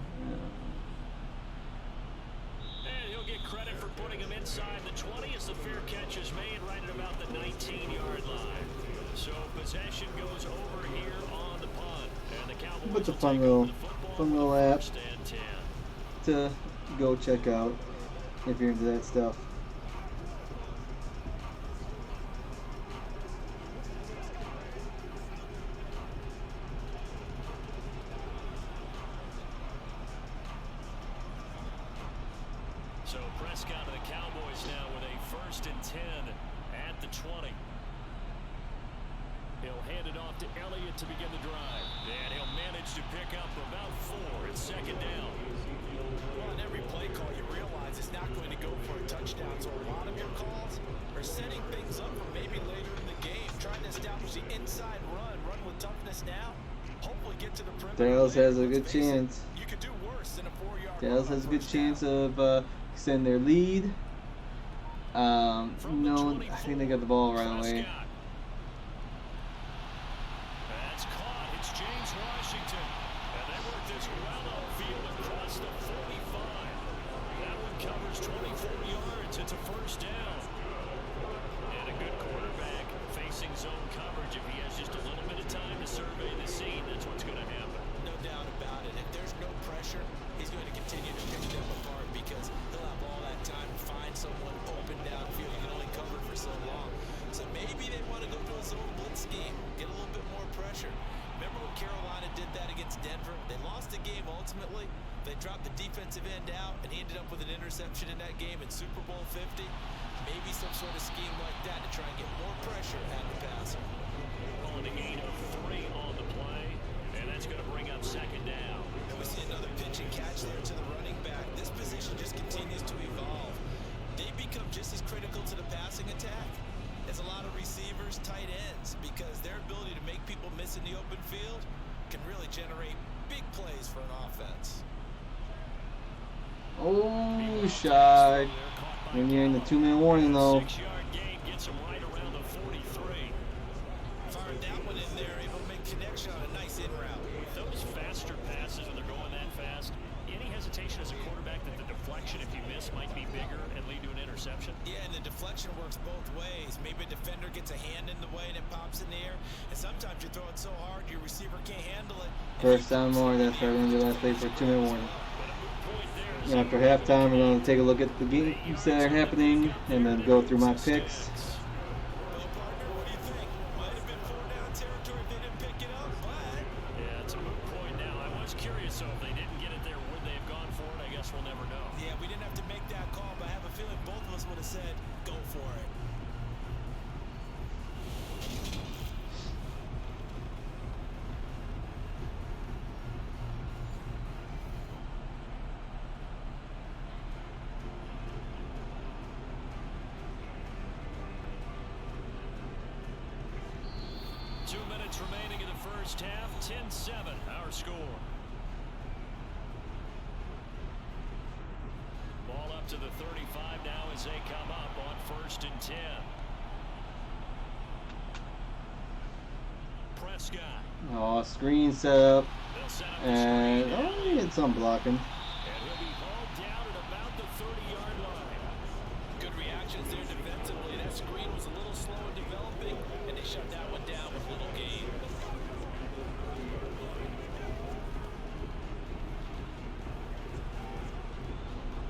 he'll get credit for putting him inside the 20 as the fair catch is made right at about the 19-yard line. So possession goes over here on the punt, and the Cowboys But the will fun take little, over the football fun little for app 1st and 10. to go check out if you're into that stuff. So Prescott of the Cowboys now with a 1st and 10 at the 20. He'll hand it off to Elliott to begin the drive. And he'll manage to pick up about 4 at 2nd down. Well, on every play call, you realize it's not going to go for a touchdown. So a lot of your calls are setting things up for maybe later in the game, trying to establish the inside run with toughness now. Hopefully get to the perimeter. Dallas has a good chance. You could do worse than a 4-yard Dallas run has a on good first chance down. of extending their lead. No, I think they got the ball right away. That's caught. It's James Washington. And they work this well upfield across the 45. That one covers 24 yards. It's a 1st down. And a good quarterback facing zone coverage. If he has just a little bit of time to survey the scene, that's what's going to happen. No doubt about it. If there's no pressure, he's going to continue to pick them apart because he'll have all that time to find someone open downfield. He can only cover for so long. So maybe they want to go to a zone blitz scheme, get a little bit more pressure. Remember when Carolina did that against Denver? They lost the game ultimately. They dropped the defensive end out, and he ended up with an interception in that game in Super Bowl 50. Maybe some sort of scheme like that to try and get more pressure at the passer. On the gain of 3 on the play, and that's going to bring up 2nd down. And we see another pitch and catch there to the running back. This position just continues to evolve. They become just as critical to the passing attack as a lot of receivers, tight ends, because their ability to make people miss in the open field can really generate big plays for an offense. Oh, shy. When you're in the 2-minute warning though. 6-yard gain gets him right around the 43. Fired that one in there, able to make connection on a nice in route. Those faster passes when they're going that fast, any hesitation as a quarterback that the deflection, if you miss, might be bigger and lead to an interception? Yeah, and the deflection works both ways. Maybe a defender gets a hand in the way and it pops in the air. And sometimes you throw it so hard your receiver can't handle it. 1st down more. That's our going to do last play for 2-minute warning. And after halftime, we're going to take a look at the games that are happening and then go through my picks. Well, partner, what do you think? Might have been 4-down territory if they didn't pick it up, but Yeah, it's a moot point now. I was curious, so if they didn't get it there, would they have gone for it? I guess we'll never know. yeah, we didn't have to make that call, but I have a feeling both of us would have said, go for it. Remaining in the 1st half, 10-7, our score. Ball up to the 35 now as they come up on 1st and 10. Prescott. Oh, screen set up. They'll set up the And screen now. he had some blocking. And he'll be hauled down at about the 30-yard line. Good reactions there defensively. That screen was a little slow in developing, and they shut that one down with little gain.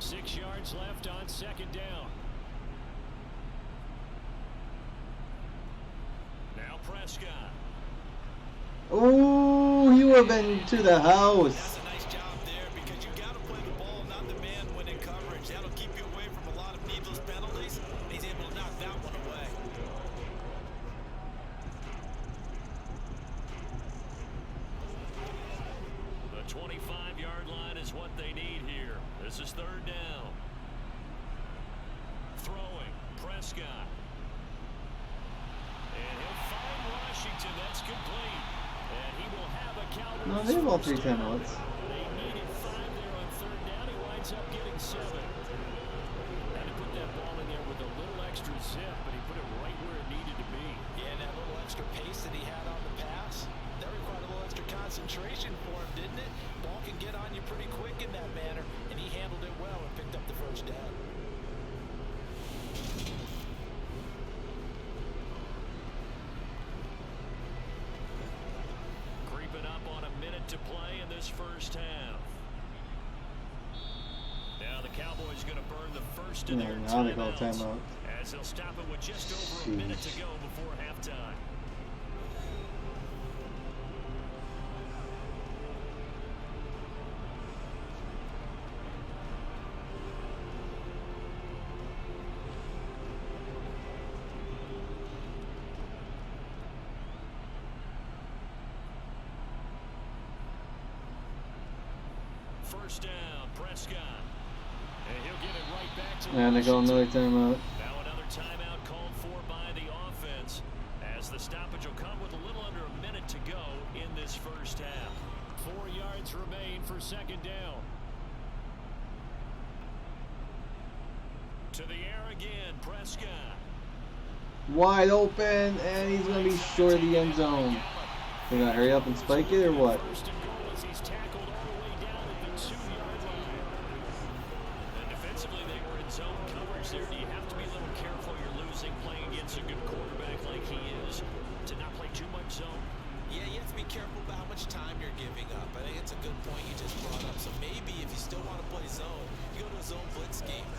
6 yards left on second down. Now Prescott. Ooh, he would have been to the house. That's a nice job there because you got to play the ball, not the man when in coverage. That'll keep you away from a lot of needless penalties. And he's able to knock that one away. The 25-yard line is what they need here. This is third down. Throwing, Prescott. And he'll find Washington. That's complete. And he will have a Cowboys. No, they have all 3 timeouts. They needed 5 there on third down. He winds up getting 7. Had to put that ball in there with a little extra zip, but he put it right where it needed to be. Yeah, and that little extra pace that he had on the pass, that required a little extra concentration for him, didn't it? Ball can get on you pretty quick in that manner, and he handled it well and picked up the first down. Creeping up on a minute to play in this first half. Now the Cowboys going to burn the first of their Now they call timeouts, timeout. as they'll stop it with just over a minute to go before halftime. First down, Prescott. And he'll get it right back to And they call another timeout. Now another timeout called for by the offense, as the stoppage will come with a little under a minute to go in this first half. 4 yards remain for second down. To the air again, Prescott. Wide open, and he's going to be short of the end zone. They're going to hurry up and spike it, or what? First and goal as he's tackled all the way down at the 2-yard line. And defensively, they were in zone coverage there. Do you have to be a little careful? You're losing playing against a good quarterback like he is to not play too much zone. Yeah, you have to be careful about how much time you're giving up. I think it's a good point you just brought up. So maybe if you still want to play zone, you go to a zone blitz scheme,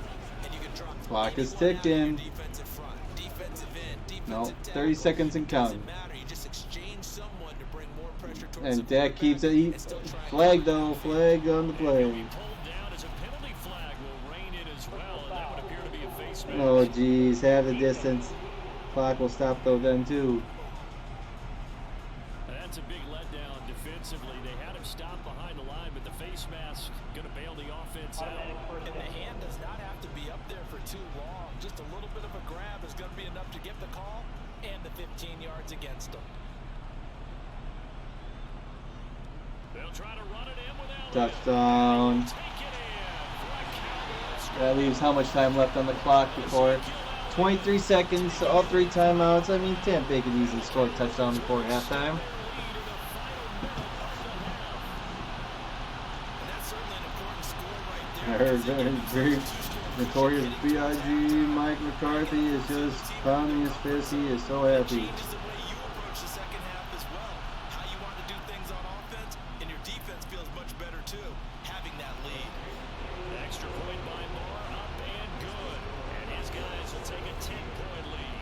and you can drop Clock is anyone out of your ticking. defensive front, defensive end, No, defensive 30 tackle. seconds and counting. Doesn't matter. You just exchange someone to bring more pressure towards And the Dak keeps it. quarterback and still try and Flag get though, it. flag on the He'll play. be pulled down as a penalty flag will rein in as well, and that would appear to be a face mask. Oh geez, have the distance. Clock will stop though then too. That's a big letdown defensively. They had him stop behind the line, but the face mask going to bail the offense out. And the hand does not have to be up there for too long. Just a little bit of a grab is going to be enough to get the call and the 15 yards against them. They'll try to run it in without Touchdown. Take it in for a Cowboys. That leaves how much time left on the clock before 23 seconds, all 3 timeouts. I mean, Tampa Bay could easily score a touchdown before halftime. And that's certainly an important score right I there. heard very notorious B.I.G. Mike McCarthy is just pounding his fist. He is so happy. Changes the way you approach the second half as well. How you want to do things on offense, and your defense feels much better too, having that lead. Extra point by Moore, up and good. And his guys will take a 10-point lead.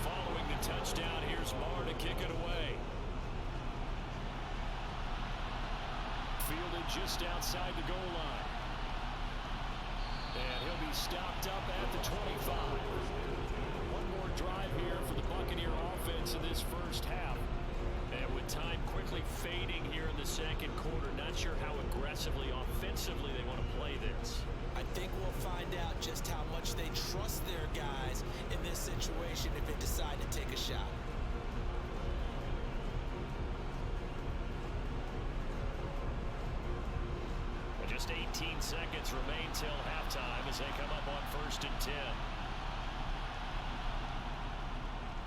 Following the touchdown, here's Moore to kick it away. Fielded just outside the goal line. And he'll be stopped up at the 25. One more drive here for the Buccaneer offense in this first half. And with time quickly fading here in the second quarter, not sure how aggressively, offensively they want to play this. I think we'll find out just how much they trust their guys in this situation if they decide to take a shot. Just Just 18 seconds remain till halftime as they come up on 1st and 10.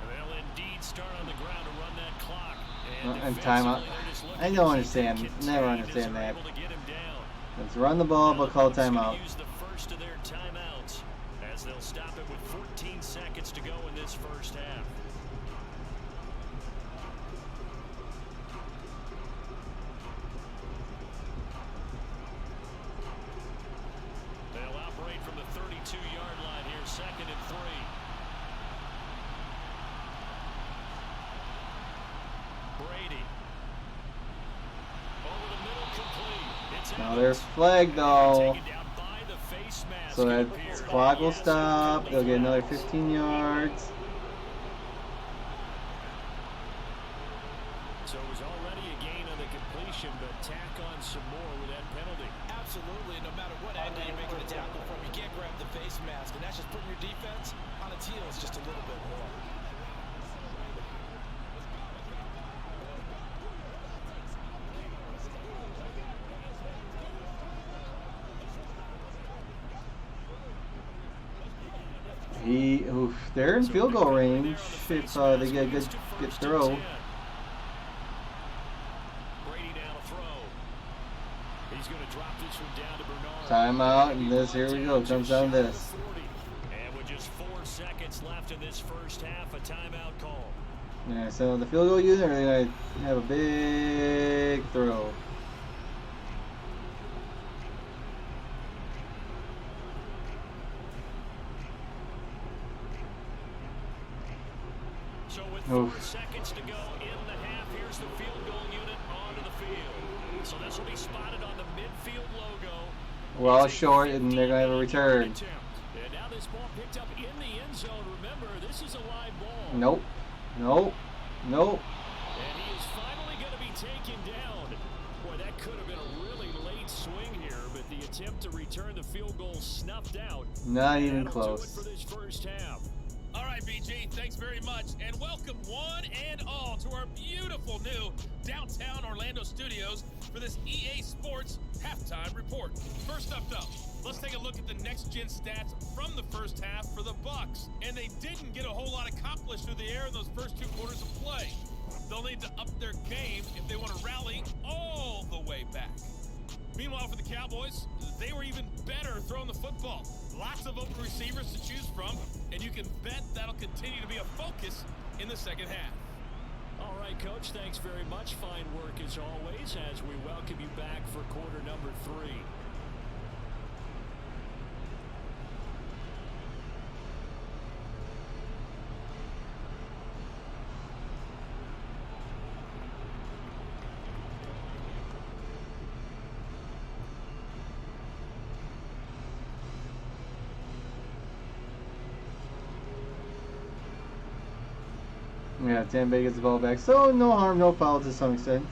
They'll indeed start on the ground to run that clock. And timeout. I don't understand. Never understand that. Let's run the ball, but call timeout. Use the first of their timeouts as they'll stop it with 14 seconds to go in this first half. They'll operate from the 32-yard line here, 2nd and 3. Brady. Over the middle, complete. It's Now they're flagged though. taken down by the face mask. So It that appears. clock will stop. They'll get another 15 yards. So it was already a gain on the completion, but tack on some more with that penalty. Absolutely. No matter what angle you're making a tackle from, you can't grab the face mask, and that's just putting your defense on its heels just a little bit more. They're in field goal range if they get a good throw. Brady down to throw. He's going to drop this one down to Bernard. Timeout, and here we go. Comes down to this. And with just 4 seconds left in this first half, a timeout call. Yeah, so the field goal unit are going to have a big throw. So with 4 seconds to go in the half, here's the field goal unit onto the field. So this will be spotted on the midfield logo. Well short, and they're going to have a return. And now this ball picked up in the end zone. Remember, this is a live ball. Nope. Nope. Nope. And he is finally going to be taken down. Boy, that could have been a really late swing here, but the attempt to return the field goal snuffed out. Not even That'll do it close. for this first half. All right, BG, thanks very much, and welcome one and all to our beautiful new downtown Orlando studios for this EA Sports halftime report. First up, though, let's take a look at the next-gen stats from the first half for the Bucs, and they didn't get a whole lot accomplished through the air in those first 2 quarters of play. They'll need to up their game if they want to rally all the way back. Meanwhile, for the Cowboys, they were even better throwing the football. Lots of open receivers to choose from, and you can bet that'll continue to be a focus in the second half. All right, Coach, thanks very much. Fine work as always as we welcome you back for quarter number 3. Yeah, Tampa Bay gets the ball back. So no harm, no foul to some extent.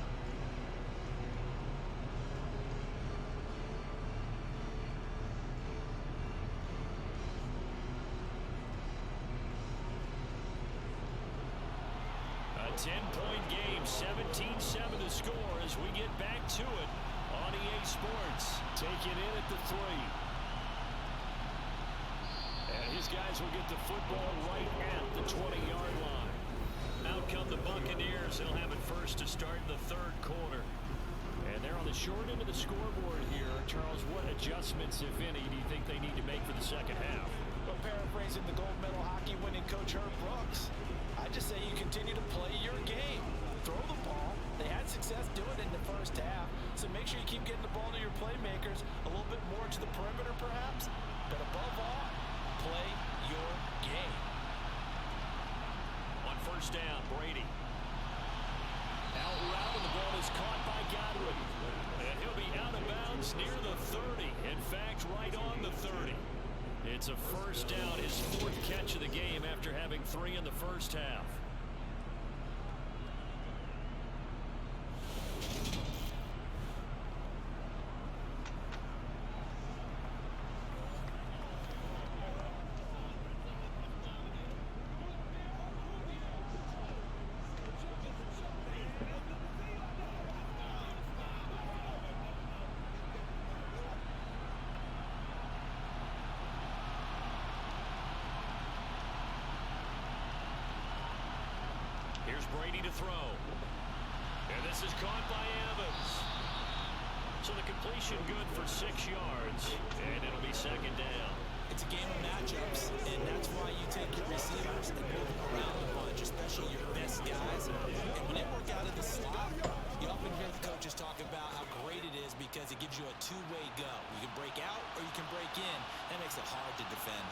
A 10-point game, 17-7 to score as we get back to it on EA Sports. Take it in at the 3. And his guys will get the football right at the 20-yard line. Out come the Buccaneers. They'll have it first to start the third quarter. And they're on the short end of the scoreboard here. Charles, what adjustments, if any, do you think they need to make for the second half? Well, paraphrasing the gold medal hockey winning coach Herb Brooks, I just say you continue to play your game. Throw the ball. They had success doing it in the first half, so make sure you keep getting the ball to your playmakers a little bit more to the perimeter perhaps, but above all, play your game. On first down, Brady. Out route, and the ball is caught by Godwin. And he'll be out of bounds near the 30. In fact, right on the 30. It's a first down, his 4th catch of the game after having 3 in the first half. Brady to throw. And this is caught by Evans. So the completion good for 6 yards. And it'll be second down. It's a game of matchups, and that's why you take your receivers and move them around a bunch, especially your best guys. And when they work out of the slot, you often hear the coaches talk about how great it is because it gives you a two-way go. You can break out or you can break in. That makes it hard to defend.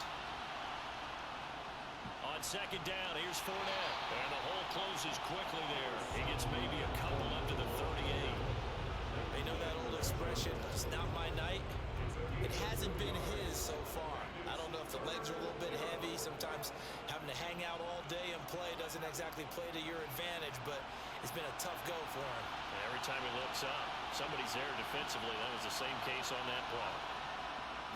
On second down, here's Fournette. And the hole closes quickly there. He gets maybe a couple up to the 38. They know that old expression, it's not my night. It hasn't been his so far. I don't know if the legs are a little bit heavy. Sometimes having to hang out all day and play doesn't exactly play to your advantage, but it's been a tough go for him. And every time he looks up, somebody's there defensively. That was the same case on that play.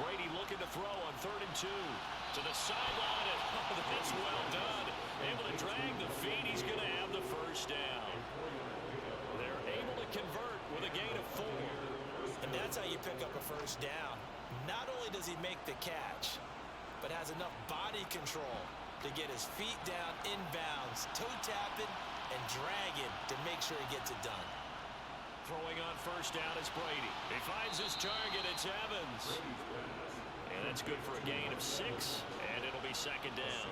Brady looking to throw on 3rd and 2. To the sideline, and that's well done. Able to drag the feet. He's going to have the first down. They're able to convert with a gain of 4. And that's how you pick up a first down. Not only does he make the catch, but has enough body control to get his feet down inbounds, toe tapping, and dragging to make sure he gets it done. Throwing on first down is Brady. He finds his target. It's Evans. And that's good for a gain of 6, and it'll be second down.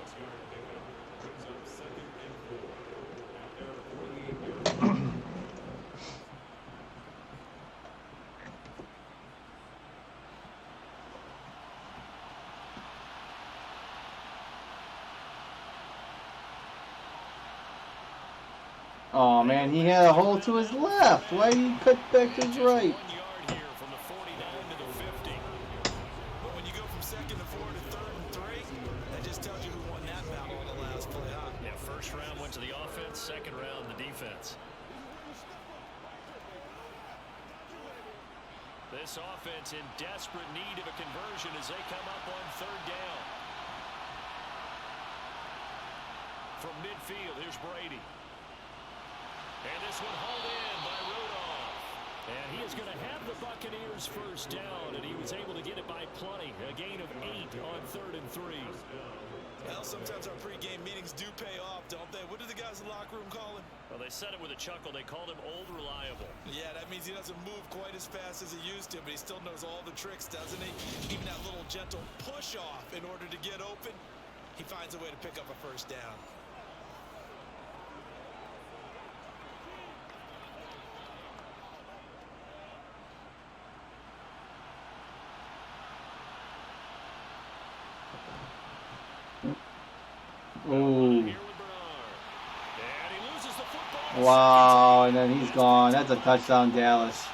Oh man, he had a hole to his left. Why did he cut back to his right? 1 yard here from the 49 to the 50. But when you go from 2nd and 4 to 3rd and 3, that just tells you who won that battle on the last play, huh? Yeah, first round went to the offense, second round the defense. This offense in desperate need of a conversion as they come up on 3rd down. From midfield, here's Brady. And this one hauled in by Rudolph. And he is going to have the Buccaneers first down, and he was able to get it by plenty. A gain of 8 on 3rd and 3. Well, sometimes our pregame meetings do pay off, don't they? What do the guys in the locker room call him? Well, they said it with a chuckle. They called him Old Reliable. Yeah, that means he doesn't move quite as fast as he used to, but he still knows all the tricks, doesn't he? Even that little gentle push-off in order to get open, he finds a way to pick up a first down. Ooh. Wow, and then he's gone. That's a touchdown, Dallas.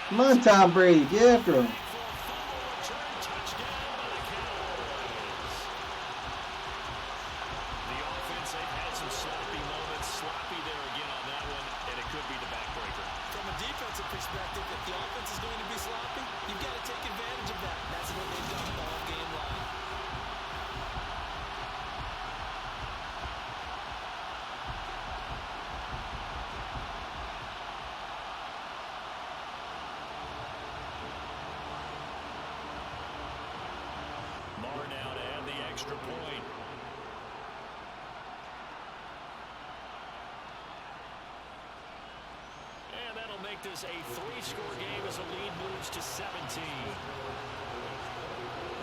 Come on, Tom Brady, get after him. Extra point. And that'll make this a 3-score game as the lead moves to 17.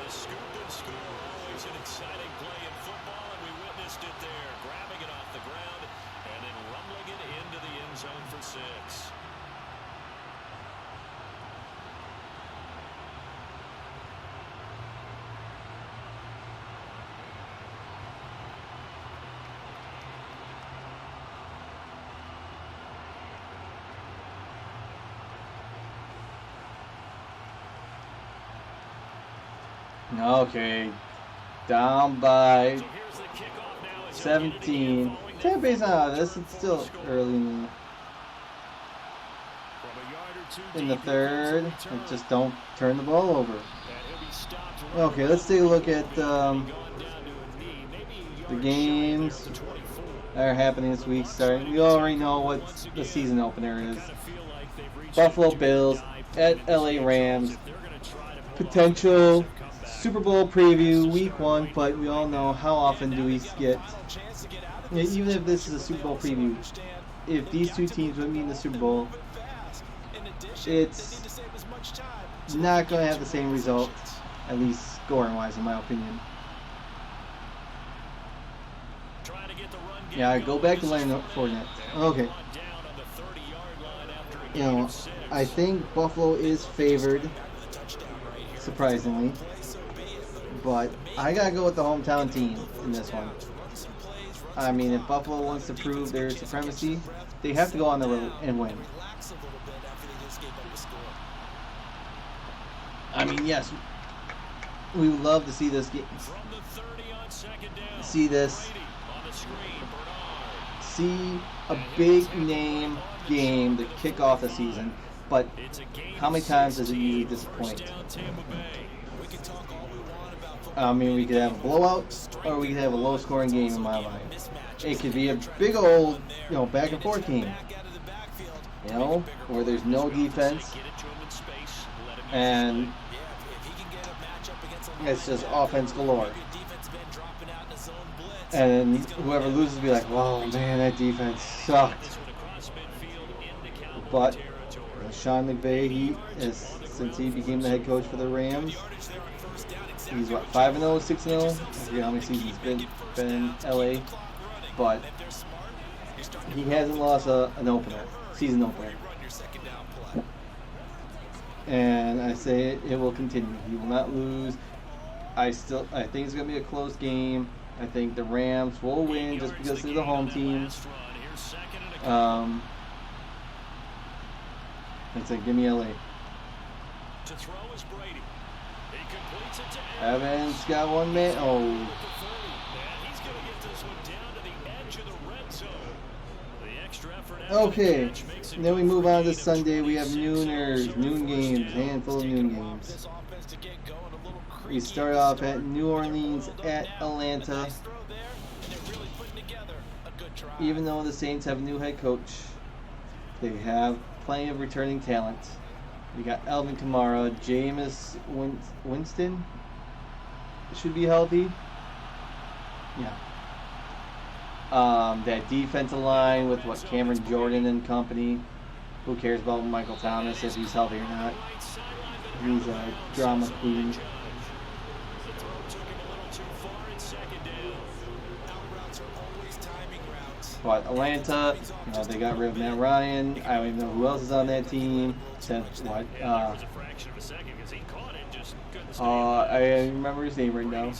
The scoop and score, always an exciting play in football, and we witnessed it there, grabbing it off the ground and then rumbling it into the end zone for 6. Okay, down by 17. Tampa Bay's not out of this. It's still early in the third. And just don't turn the ball over. Okay, let's take a look at the games that are happening this week. Starting, we already know what the season opener is. Buffalo Bills at LA Rams. Potential Super Bowl preview, week 1, but we all know how often do we get, even if this is a Super Bowl preview, if these two teams would meet in the Super Bowl, it's not going to have the same result, at least scoring-wise, in my opinion. Yeah, go back to Leonard Fournette. Okay. You know, I think Buffalo is favored, surprisingly. But I gotta go with the hometown team in this one. I mean, if Buffalo wants to prove their supremacy, they have to go on the road and win. I mean, yes, we would love to see this game. See a big name game to kick off the season, but how many times does it usually disappoint? I mean, we could have a blowout, or we could have a low-scoring game in my mind. It could be a big old, back-and-forth game, where there's no defense, and it's just offense galore. And whoever loses will be like, "Wow, man, that defense sucked." But Sean McVay, since he became the head coach for the Rams, he's what, 5-0, 6-0? I forget how many seasons he's been in LA, but he hasn't lost an season opener. And I say it will continue. He will not lose. I think it's going to be a close game. I think the Rams will win just because they're the home team. It's like, give me LA. Evans got 1 minute. Oh. Okay. Then we move on to Sunday. We have noon games, handful of noon games. We start off at New Orleans at Atlanta. Even though the Saints have a new head coach, they have plenty of returning talent. We got Alvin Kamara, Jameis Winston should be healthy. Yeah. That defensive line with Cameron Jordan and company. Who cares about Michael Thomas if he's healthy or not? He's a drama queen. But Atlanta, they got rid of Matt Ryan. I don't even know who else is on that team. I remember his name right now.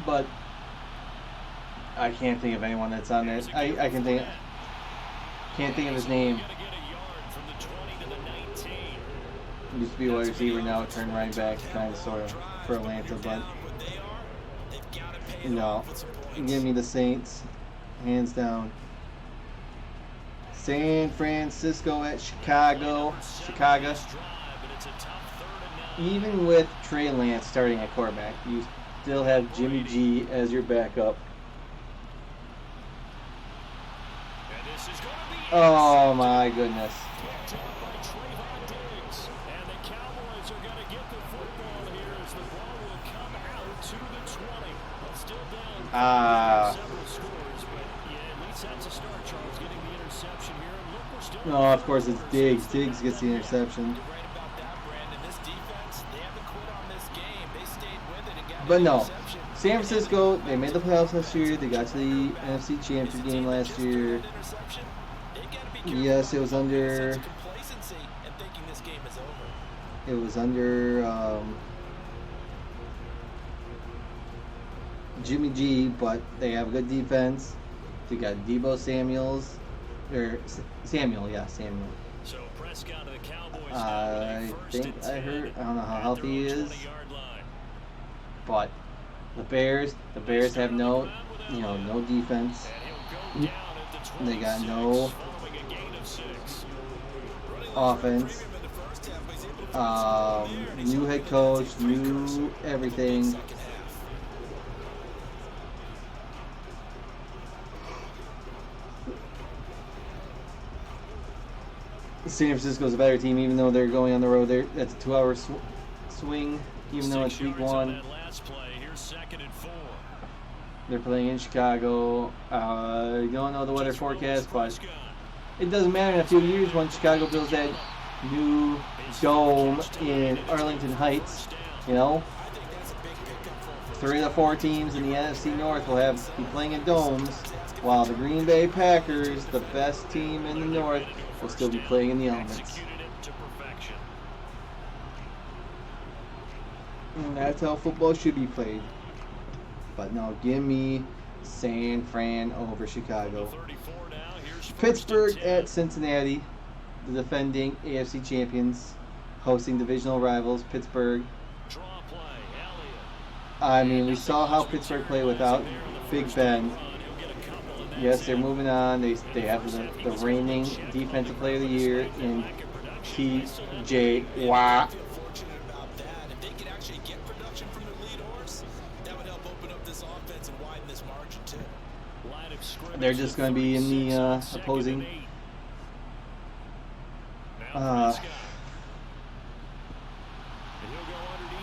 But I can't think of anyone that's on there. I can't think of his name. He used to be a wide receiver, now turned right back, kind of, sort of, for Atlanta. But no, give me the Saints, hands down. San Francisco at Chicago. Even with Trey Lance starting at quarterback, you still have Jimmy G as your backup. Oh my goodness. No, of course it's Diggs. Diggs gets the interception. But no, San Francisco, they made the playoffs last year. They got to the NFC Championship game last year. Yes, it was under Jimmy G, but they have a good defense. They got Samuel. So Prescott of the Cowboys I think I heard. I don't know how healthy he is. But the Bears have no defense. They got no offense. New head coach, new everything. San Francisco's a better team, even though they're going on the road. That's a 2-hour swing, even though it's week 1. They're playing in Chicago. I don't know the weather forecast, but it doesn't matter in a few years when Chicago builds that new dome in Arlington Heights. You know, 3 of the 4 teams in the NFC North will be playing in domes, while the Green Bay Packers, the best team in the North, will still be playing in the elements. And that's how football should be played. But no, give me San Fran over Chicago. Pittsburgh at Cincinnati, the defending AFC champions, hosting divisional rivals Pittsburgh. I mean, we saw how Pittsburgh played without Big Ben. Yes, they're moving on. They have the reigning defensive player of the year in T.J. Watt. They're just going to be in the opposing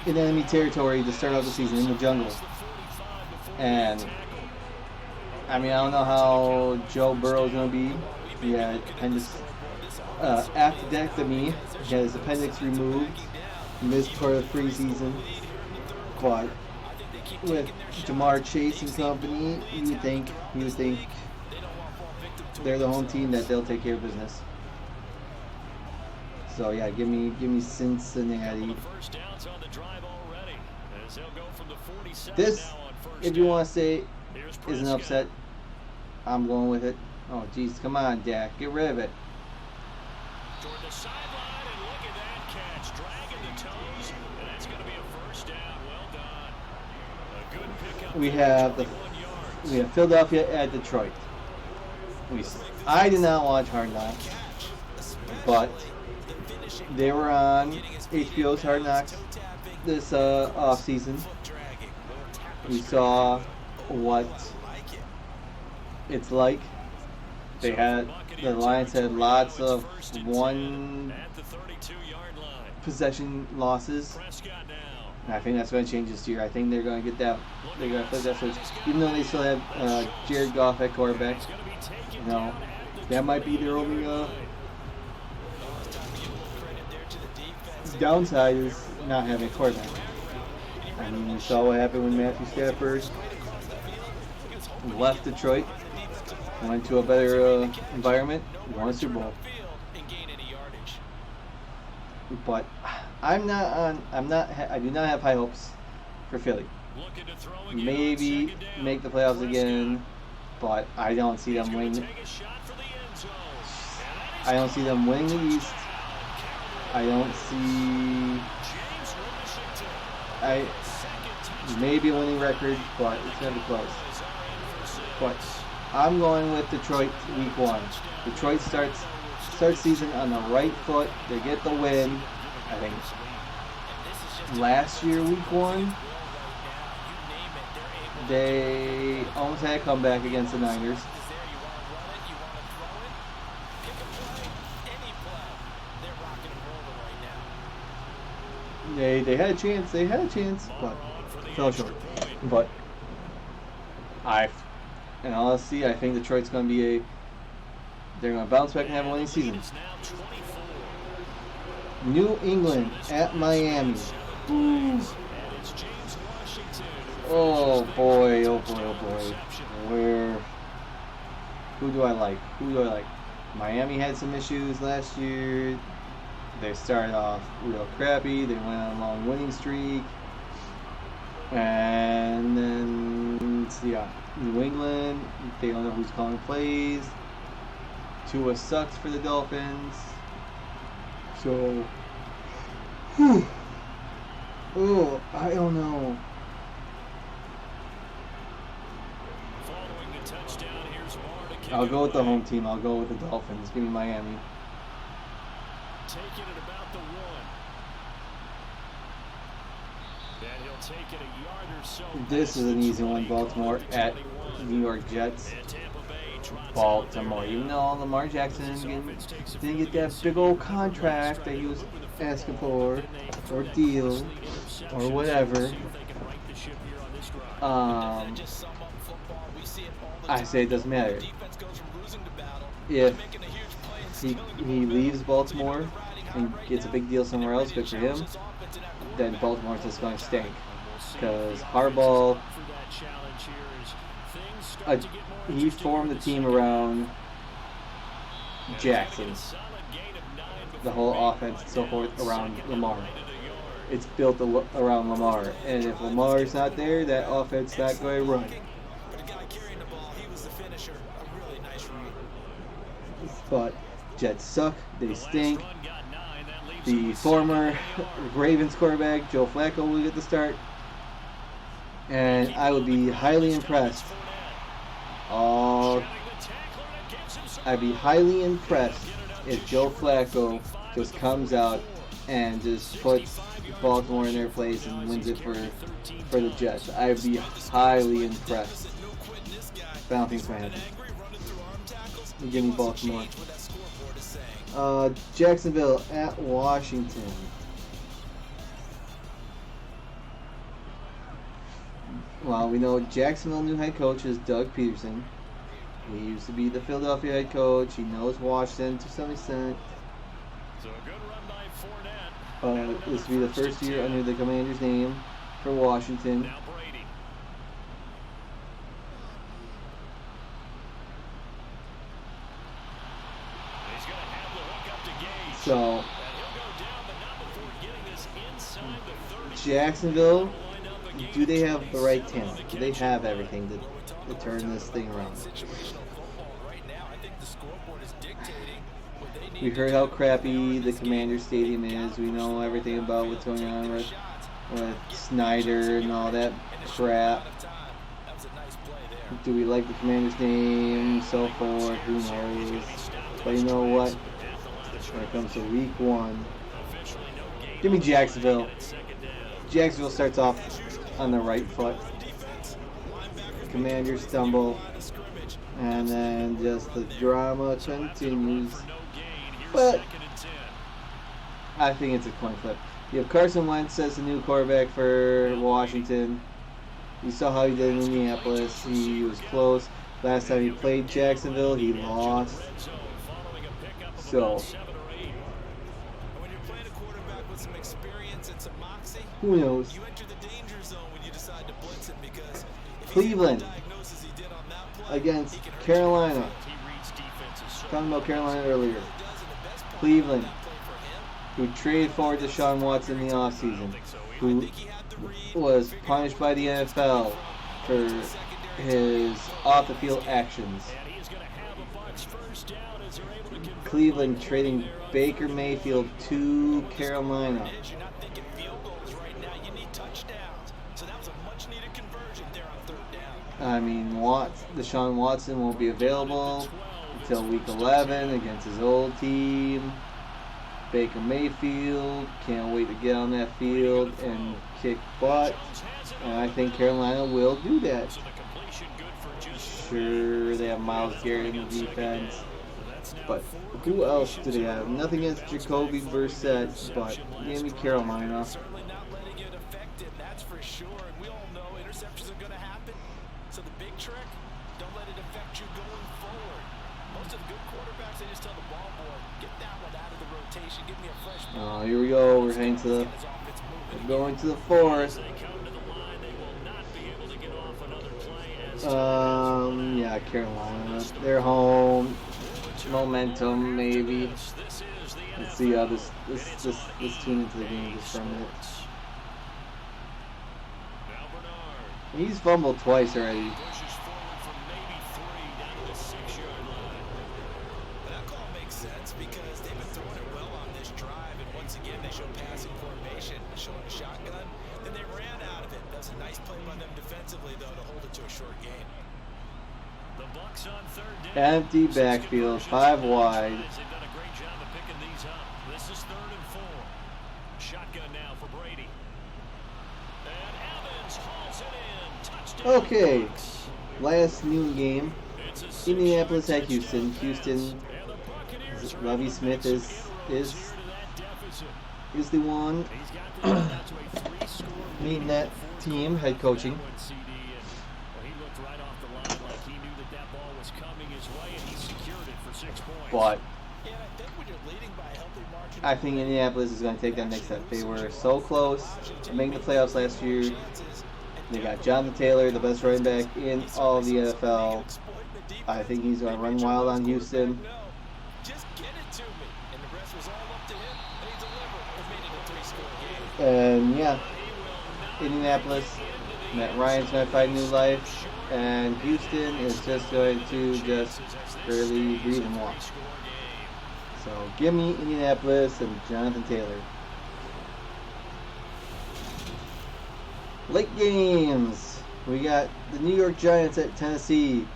in enemy territory to start off the season in the jungle. And I mean, I don't know how Joe Burrow's going to be. He had appendectomy. He had his appendix removed. Missed part of the preseason. But with Jamar Chase and company, you would think they're the home team, that they'll take care of business. So yeah, give me Cincinnati. This, if you want to say, is an upset. I'm going with it. Oh jeez, come on, Dak, get rid of it. Toward the sideline, and look at that catch, dragging the toes, and that's going to be a first down. Well done. A good pickup. We have Philadelphia at Detroit. I did not watch Hard Knocks, but they were on HBO's Hard Knocks this off season. We saw what it's like. The Lions had lots of one possession losses. And I think that's going to change this year. I think they're going to get that. They're going to flip that switch. Even though they still have Jared Goff at quarterback, you know, that might be their only downside is not having a quarterback. I mean, we saw what happened when Matthew Stafford left Detroit, went to a better environment, won a Super Bowl. But I do not have high hopes for Philly. Maybe make the playoffs again, but I don't see them winning. I don't see them winning the East. I don't see. Maybe a winning record, but it's gonna be close. But I'm going with Detroit week 1. Detroit starts season on the right foot. They get the win. I think last year week 1 they almost had a comeback against the Niners. They had a chance, but fell short. But in honesty, I think Detroit's going to be they're going to bounce back and have a winning season. New England at Miami. Ooh. Oh boy. Who do I like? Miami had some issues last year. They started off real crappy. They went on a long winning streak. And then, New England, they don't know who's calling plays. Tua sucks for the Dolphins. So, I don't know. I'll go with the home team. I'll go with the Dolphins. Give me Miami. Taking it about the 1. And he'll take it a yard or so. This is an easy one. Baltimore at New York Jets. And Tampa Bay Baltimore. Even though Lamar Jackson didn't get that big old contract that he was asking for, or deal, or whatever. I say it doesn't matter. If he leaves Baltimore and gets a big deal somewhere else, good for him, then Baltimore's just going to stink. Because Harbaugh, he formed the team around Jackson. The whole offense and so forth around Lamar. It's built around Lamar. And if Lamar's not there, that offense not going to run. But Jets suck. They stink. The former Ravens quarterback, Joe Flacco, will get the start. And I would be highly impressed. I'd be highly impressed if Joe Flacco just comes out and just puts Baltimore in their place and wins it for the Jets. I'd be highly impressed. But I don't think it's going to happen. Give me Baltimore. Jacksonville at Washington. Well, we know Jacksonville new head coach is Doug Peterson. He used to be the Philadelphia head coach. He knows Washington to some extent. This will be the first year under the Commander's name for Washington. So, Jacksonville, do they have the right talent? Do they have everything to turn this thing around? We heard how crappy the Commander Stadium is. We know everything about what's going on with Snyder and all that crap. Do we like the Commander's name? So forth, who knows? But you know what? When it comes to week 1, give me Jacksonville. Jacksonville starts off on the right foot. Commanders stumble, and then just the drama continues. But I think it's a coin flip. You have Carson Wentz as the new quarterback for Washington. You saw how he did in Indianapolis. He was close. Last time he played Jacksonville, he lost. So, who knows? Cleveland against Carolina. Talking about Carolina earlier. Cleveland, who traded for Deshaun Watson in the offseason, who was punished by the NFL for his off-the-field actions. Cleveland trading Baker Mayfield to Carolina. I mean, Deshaun Watson won't be available until week 11 against his old team. Baker Mayfield can't wait to get on that field and kick butt. And I think Carolina will do that. Sure, they have Myles Garrett in the defense. But who else do they have? Nothing against Jacoby Brissett, but give me Carolina. So the big trick, don't let it affect you going forward. Most of the good quarterbacks, they just tell the ball boy, get that one out of the rotation, give me a fresh ball. Oh, here we go. We're heading to we're going to the fourth. Yeah, Carolina. They're home. Momentum, maybe. Let's see how this team into the game just for a minute. He's fumbled twice already. That call makes sense because they've been throwing it well on this drive, and once again they show passing formation, showing a shotgun, then they ran out of it. That's a nice play by them defensively, though, to hold it to a short game. The Bucs on third down. Empty backfield, 5 wide. They've done a great job of picking these up. This is 3rd and 4. Shotgun now for Brady. And Evans hauls it in. Touchdown. Okay, last noon game. Indianapolis at Houston. Houston, Lovie Smith is the one leading that team, head coaching. But I think Indianapolis is going to take that next step. They were so close to making the playoffs last year. They got Jonathan Taylor, the best running back in all of the NFL. I think he's going to run wild on Houston. And yeah, Indianapolis, Matt Ryan's going to find new life. And Houston is just going to just barely breathe and walk. So give me Indianapolis and Jonathan Taylor. Late games. We got the New York Giants at Tennessee.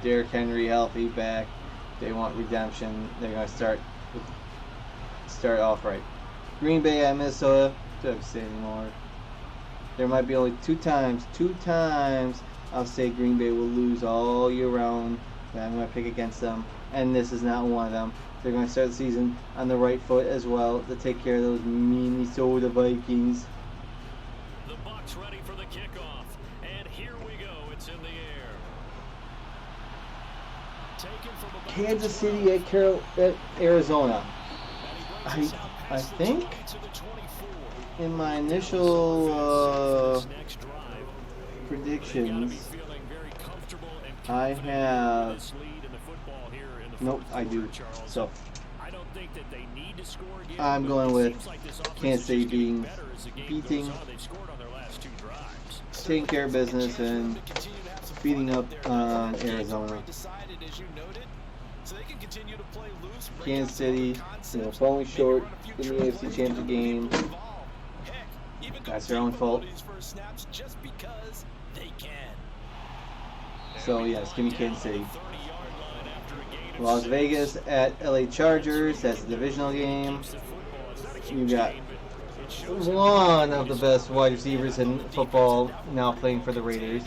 Derrick Henry healthy back. They want redemption. They're going to start off right. Green Bay at Minnesota. Don't have to say anymore. There might be only two times I'll say Green Bay will lose all year round. I'm going to pick against them, and this is not one of them. They're going to start the season on the right foot as well to take care of those Minnesota Vikings. The Bucs ready for the kickoff, and here we go. It's in the air. Taken from about Kansas City at Arizona. I think in my initial predictions, I have. Nope, I do. So I'm going with Kansas City beating, taking care of business, and beating up Arizona. Kansas City, falling short in the AFC Championship game. That's their own fault. So yes, give me Kansas City. Las Vegas at LA Chargers. That's a divisional game. You got one of the best wide receivers in football now playing for the Raiders.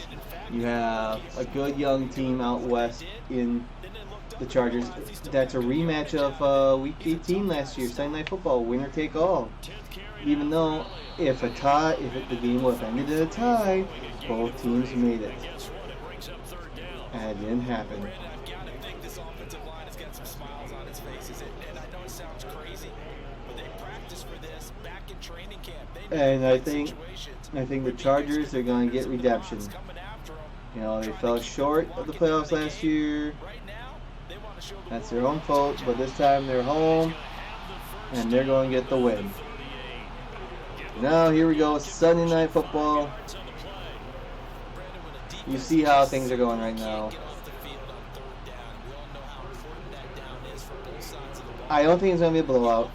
You have a good young team out west in the Chargers. That's a rematch of Week 18 last year, Sunday Night Football, winner take all. Even though if the game would have ended in a tie, both teams made it. And it didn't happen. And I think the Chargers are going to get redemption. They fell short of the playoffs last year. That's their own fault, but this time they're home, and they're going to get the win. Now here we go, Sunday Night Football. You see how things are going right now. I don't think it's going to be a blowout.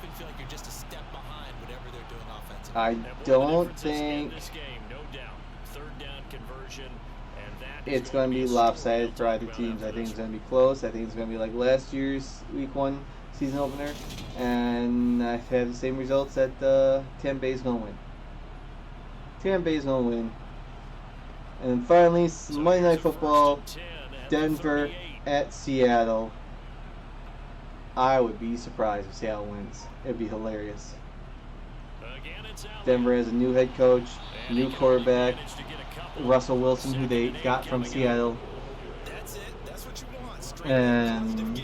I don't think it's going to be lopsided for either teams. I think it's going to be close. I think it's going to be like last year's Week 1 season opener. And I have the same results that Tampa Bay is going to win. Tampa Bay is going to win. And then finally, Monday Night Football, Denver at Seattle. I would be surprised if Seattle wins. It would be hilarious. Denver has a new head coach, new quarterback, Russell Wilson, who they got from Seattle. And,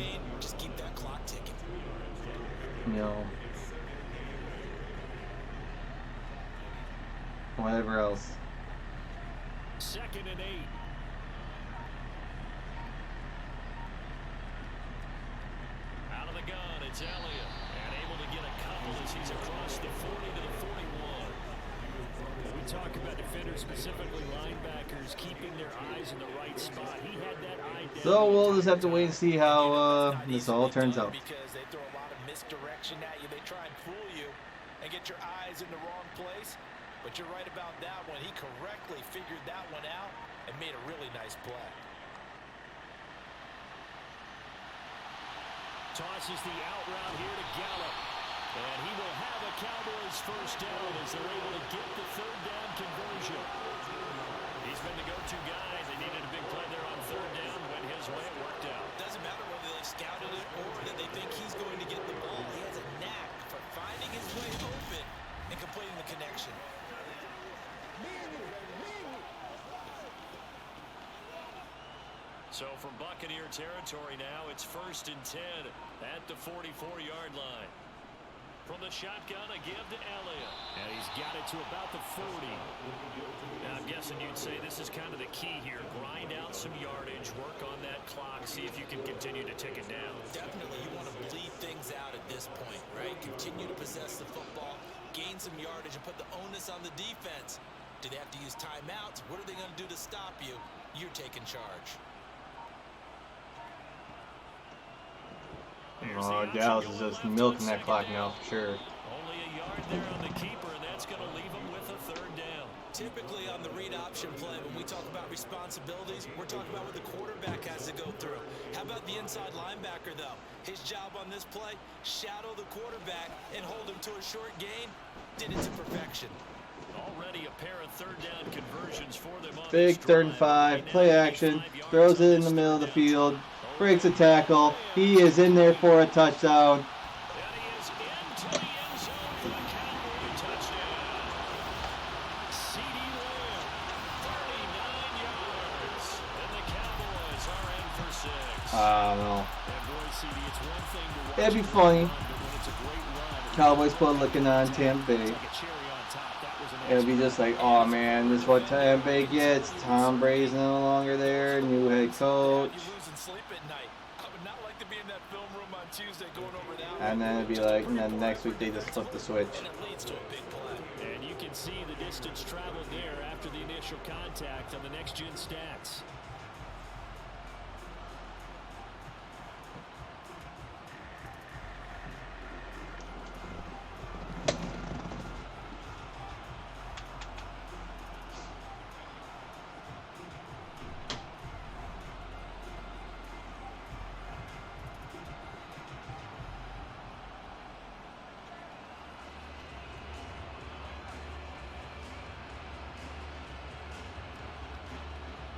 whatever else. 2nd and 8. Out of the gun, it's Elliott. And able to get a couple as he's across the 40 to the 41. We talk about defenders, specifically linebackers, keeping their eyes in the right spot. He had that eye down. So we'll just have to wait and see how this all turns out. Because they throw a lot of misdirection at you. They try and fool you and get your eyes in the wrong place. But you're right about that one. He correctly figured that one out and made a really nice play. Tosses the out route here to Gallup. And he will have a Cowboys first down as they're able to get the 3rd down conversion. He's been the go-to guy. They need to So from Buccaneer territory now, it's 1st and 10 at the 44-yard line. From the shotgun, a give to Elliott. And he's got it to about the 40. Now, I'm guessing you'd say this is kind of the key here. Grind out some yardage, work on that clock, see if you can continue to tick it down. Definitely, you want to bleed things out at this point, right? Continue to possess the football, gain some yardage, and put the onus on the defense. Do they have to use timeouts? What are they going to do to stop you? You're taking charge. Oh, Dallas is just milking that clock now for sure. Only a yard there on the keeper, and that's going to leave him with a 3rd down. Typically on the read option play, when we talk about responsibilities, we're talking about what the quarterback has to go through. How about the inside linebacker, though? His job on this play, shadow the quarterback and hold him to a short gain. Did it to perfection. Already a pair of 3rd down conversions for them on Big 3rd and 5, play action, throws it in the middle of the field, breaks a tackle. He is in there for a touchdown. And he is into the end zone for the Cowboy touchdown. C.D. Lamb, 39 yards. And the Cowboys are in for 6. I don't know. And boy, CD, it's one thing to watch. It'd be funny. But when it's a great run, Cowboys put looking on Tampa Bay. like a cherry on top. That was an It'll be just like, oh man, this is what Tampa Bay gets. Tom Brady's no longer there, new head coach. You're losing sleep at night. I would not like to be in that film room on Tuesday going over that. And then it'd be like, and then next week they just flip the switch. And it leads to a big play. And you can see the distance traveled there after the initial contact on the next-gen stats.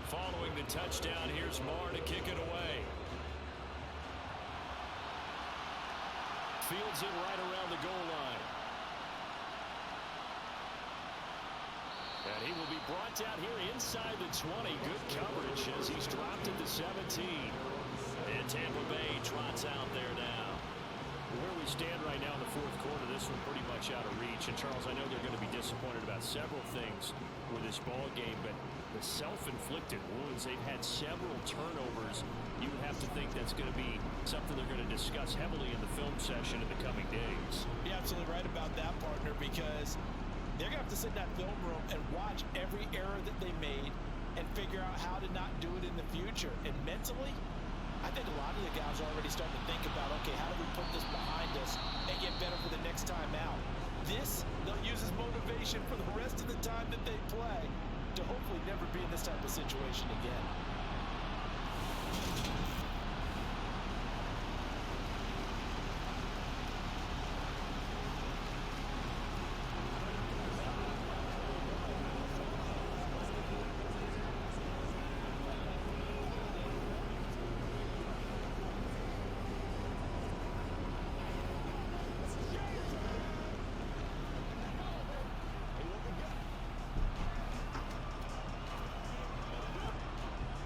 Following the touchdown, here's Marr to kick it away. Fields it right around the goal line. And he will be brought down here inside the 20. Good coverage as he's dropped at the 17. And Tampa Bay trots out there now. Where we stand right now in the 4th quarter, this one pretty much out of reach. And Charles, I know they're going to be disappointed about several things with this ball game, but the self-inflicted wounds, they've had several turnovers. You would have to think that's going to be something they're going to discuss heavily in the film session in the coming days. You're absolutely right about that, partner, because they're going to have to sit in that film room and watch every error that they made and figure out how to not do it in the future. And mentally, I think a lot of the guys are already starting to think about, okay, how do we put this behind us and get better for the next time out? This, they'll use as motivation for the rest of the time that they play to hopefully never be in this type of situation again.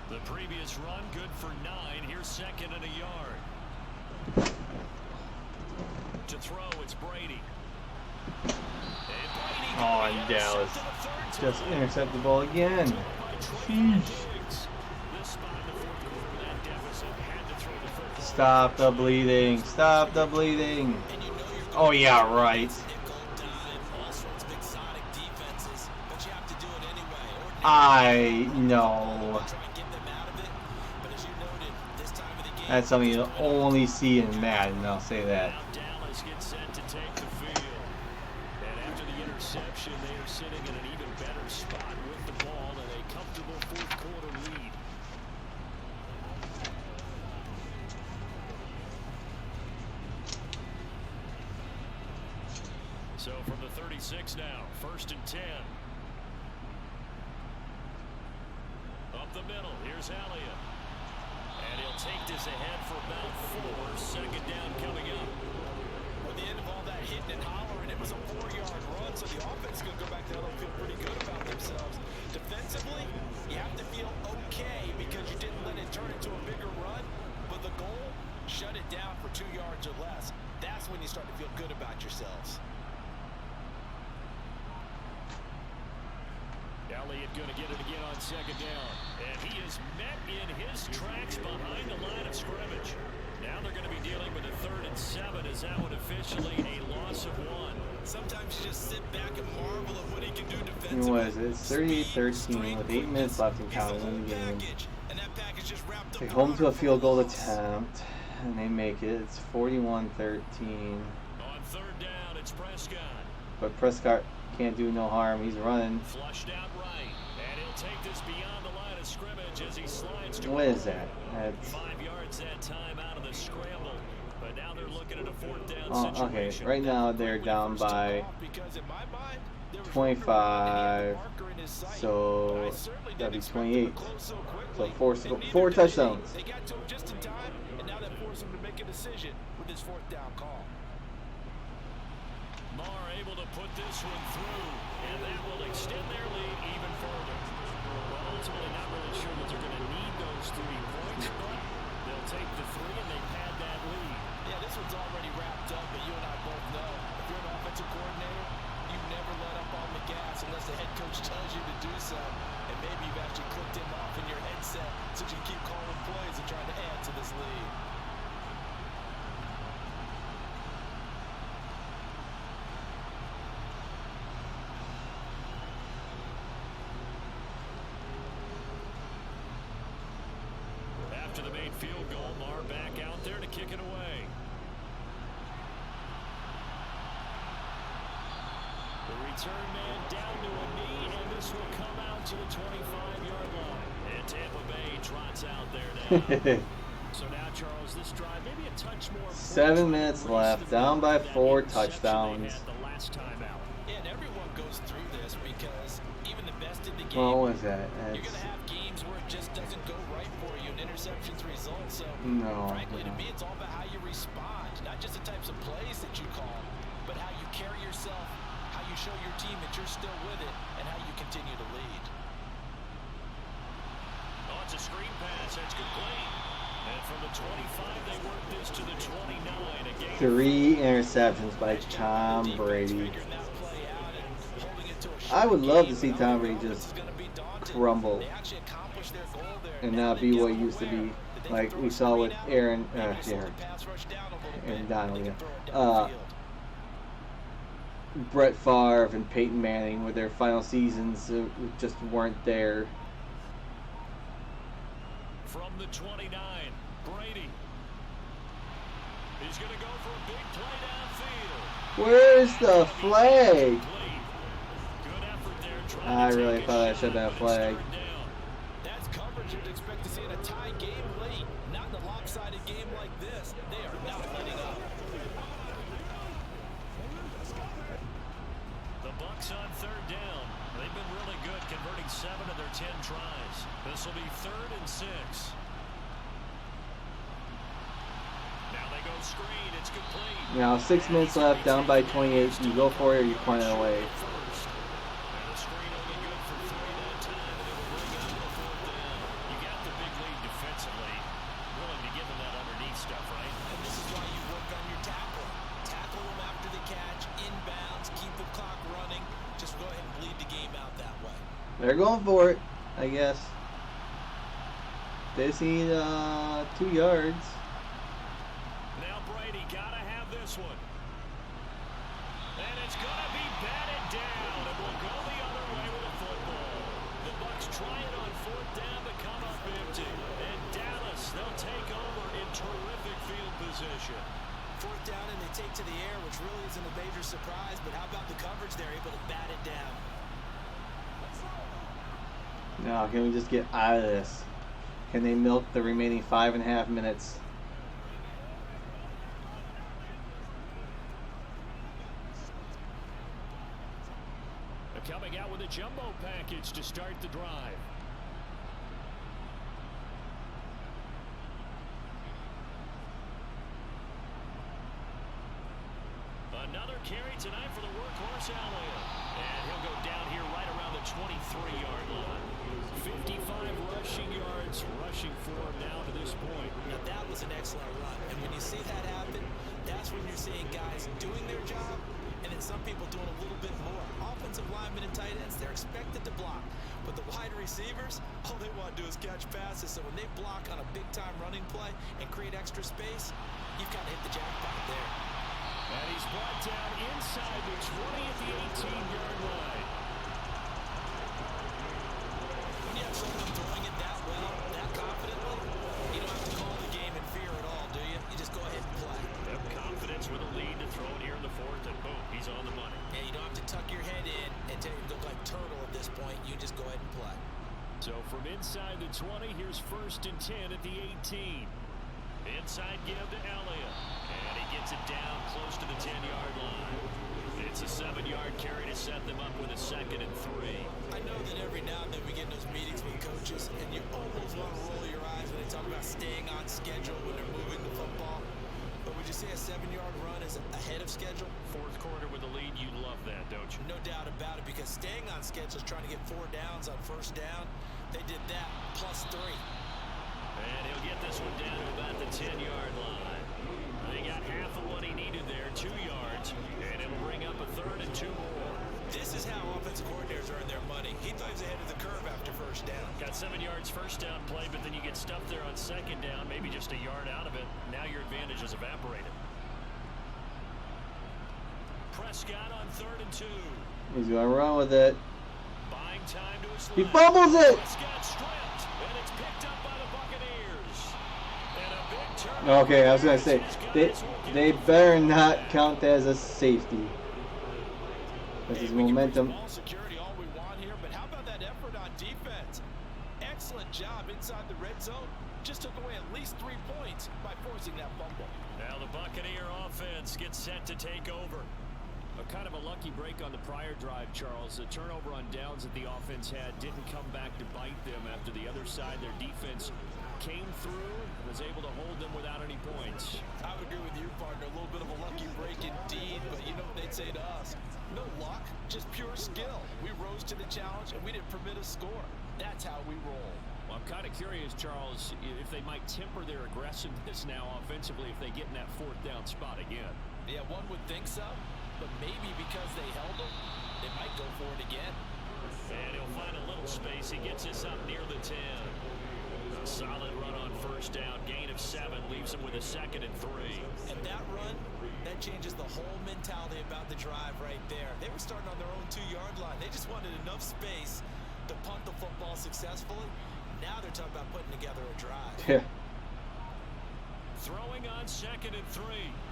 The previous run, good for 9. Here's 2nd and a yard. To throw, it's Brady. And Brady Oh, and Dallas just intercept the ball again. Sheesh. Stop the bleeding. Stop the bleeding. Oh, yeah, right. I know. That's something you'll only see in Madden, I'll say that. Dallas gets set to take the field. And after the interception, they are sitting in an even better spot with the ball and a comfortable 4th quarter lead. So from the 36 now, 1st and 10. Up the middle, here's Elliott. And he'll take this ahead for about 4. 2nd down coming up. At the end of all that hitting and hollering, it was a 4-yard run, so the offense is going to go back down and feel pretty good about themselves. Defensively, you have to feel okay because you didn't let it turn into a This tracks behind the line of scrimmage. Now they're going to be dealing with a 3rd and 7 as that would officially a loss of 1. Sometimes you just sit back and marvel at what he can do defensively. What is it? It's 38-13 with 8 minutes left in counting in the game. They hold to a field goal attempt, and they make it. It's 41-13. On 3rd down, it's Prescott. But Prescott can't do no harm. He's running. Flushed out right, and he'll take this beyond the line of scrimmage as he slides to. What is that? That's 5 yards that time out of the scramble. But now they're looking at a 4th down okay. situation. Right now they're down by 25, so that'd be 28. So four touchdowns. They got to him just in time, and now that forced him to make a decision with his 4th down call. Marr able to put this one through, and that will extend their lead even further. Well, ultimately not really sure that they're going to need those 3 points, but they'll take the 3 and they pad that lead. Yeah, this one's already wrapped up, but you and I both know if you're an offensive coordinator, you never let up on the gas unless the head coach tells you to do so. And maybe you've actually clicked him off in your headset so you can keep calling plays and trying to add to this lead. After the made field goal, Marr back out there to kick it away. The return man down to a knee, and this will come out to the 25-yard line. And Tampa Bay trots out there now. So now, Charles, this drive maybe a touch more. 7 minutes left, down by 4 touchdowns. The last time out. Yeah, and everyone goes through this because even the best in the game, What was that? you're going to have games where it just doesn't go right for you, and interceptions result. So, frankly, to me, it's all about how you respond, not just the types of plays that you call, but how you carry yourself, how you show your team that you're still with it, and how you continue to lead. Oh, it's a screen pass. That's complete. And from the 25, they work this to the 29. 3 interceptions by Tom Brady. I would love to see Tom Brady just crumble and not be what he used to be, like we saw with Aaron Donald, Brett Favre and Peyton Manning, with their final seasons just weren't there. From the 29, Brady. He's going to go for a big play downfield. Where's the flag? Good effort there. I really thought that should have been a flag. That's coverage you'd expect to see in a tie game late, not in a lopsided game like this. They are not letting up. The Bucs on 3rd down. They've been really good, converting 7 of their 10 tries. This will be 3rd and 6. Now they go screen. It's complete. Now 6 minutes left, down by 28. You go for it or you punt it away. And the screen only good for 3 that time, and it'll bring it to a 4th down. You got the big lead defensively. Willing to give them that underneath stuff, right? And this is why you work on your tackle. Tackle them after the catch, inbounds, keep the clock running. Just go ahead and bleed the game out that way. They're going for it, I guess. They just need 2 yards. Now Brady gotta have this one. And it's gonna be batted down, and we'll go the other way with a football. The Bucs try it on 4th down but come up empty. And Dallas, they'll take over in terrific field position. 4th down and they take to the air, which really isn't a major surprise, but how about the coverage there, able to bat it down? Now, can we just get out of this? Can they milk the remaining 5.5 minutes? Coming out with a jumbo package to start the drive. Another carry tonight for the workhorse Elliott. And he'll go down here right around the 23-yard line. 55 rushing yards rushing for him now to this point. Now that was an excellent run. And when you see that happen, that's when you're seeing guys doing their job and then some people doing a little bit more. Offensive linemen and tight ends, they're expected to block. But the wide receivers, all they want to do is catch passes. So when they block on a big-time running play and create extra space, you've got to hit the jackpot there. And he's brought down inside the 20 at the 18-yard line. When you have someone throwing it that well, that confidently, you don't have to call the game in fear at all, do you? You just go ahead and play. Yep, confidence with a lead to throw it here in the fourth, and boom, he's on the money. Yeah, you don't have to tuck your head in and look like turtle at this point. You just go ahead and play. So from inside the 20, here's 1st and 10 at the 18. Inside give to Elliott. And he gets it down close to the 10-yard line. It's a 7-yard carry to set them up with a 2nd and 3. I know that every now and then we get in those meetings with coaches, and you almost want to roll your eyes when they talk about staying on schedule when they're moving the football. But would you say a 7-yard run is ahead of schedule? Fourth quarter with a lead, you love that, don't you? No doubt about it, because staying on schedule is trying to get 4 downs on 1st down. They did that plus 3. And he'll get this one down to about the 10-yard line. They got half of what he needed there, 2 yards, and it'll bring up a 3rd and 2 more. This is how offensive coordinators earn their money. He thought he was ahead of the curve after 1st down. Got 7 yards 1st down play, but then you get stuffed there on 2nd down, maybe just a yard out of it. Now your advantage is evaporated. Prescott on 3rd and 2. He's going to run with it. Buying time to his He left. fumbles it. Prescott stripped, and it's picked up by the Buccaneers. And a big turn. Okay, I was going to say, they better not count that as a safety. Because his momentum. Ball security, all we want here, but how about that effort on defense? Excellent job inside the red zone. Just took away at least 3 points by forcing that fumble. Now the Buccaneer offense gets set to take over. A kind of a lucky break on the prior drive, Charles. The turnover on downs that the offense had didn't come back to bite them after the other side. Their defense came through and was able to hold them without any points. I would agree with you, partner. A little bit of a lucky break indeed, but you know what they'd say to us? No luck, just pure skill. We rose to the challenge, and we didn't permit a score. That's how we roll. Well, I'm kind of curious, Charles, if they might temper their aggressiveness now offensively if they get in that 4th down spot again. Yeah, one would think so, but maybe because they held them, they might go for it again. And he'll find a little space. He gets us up near the 10. A solid run on 1st down. Gain of 7 leaves him with a 2nd and 3. And that run, that changes the whole mentality about the drive right there. They were starting on their own 2-yard line. They just wanted enough space to punt the football successfully. Now they're talking about putting together a drive. Yeah. Throwing on 2nd and 3.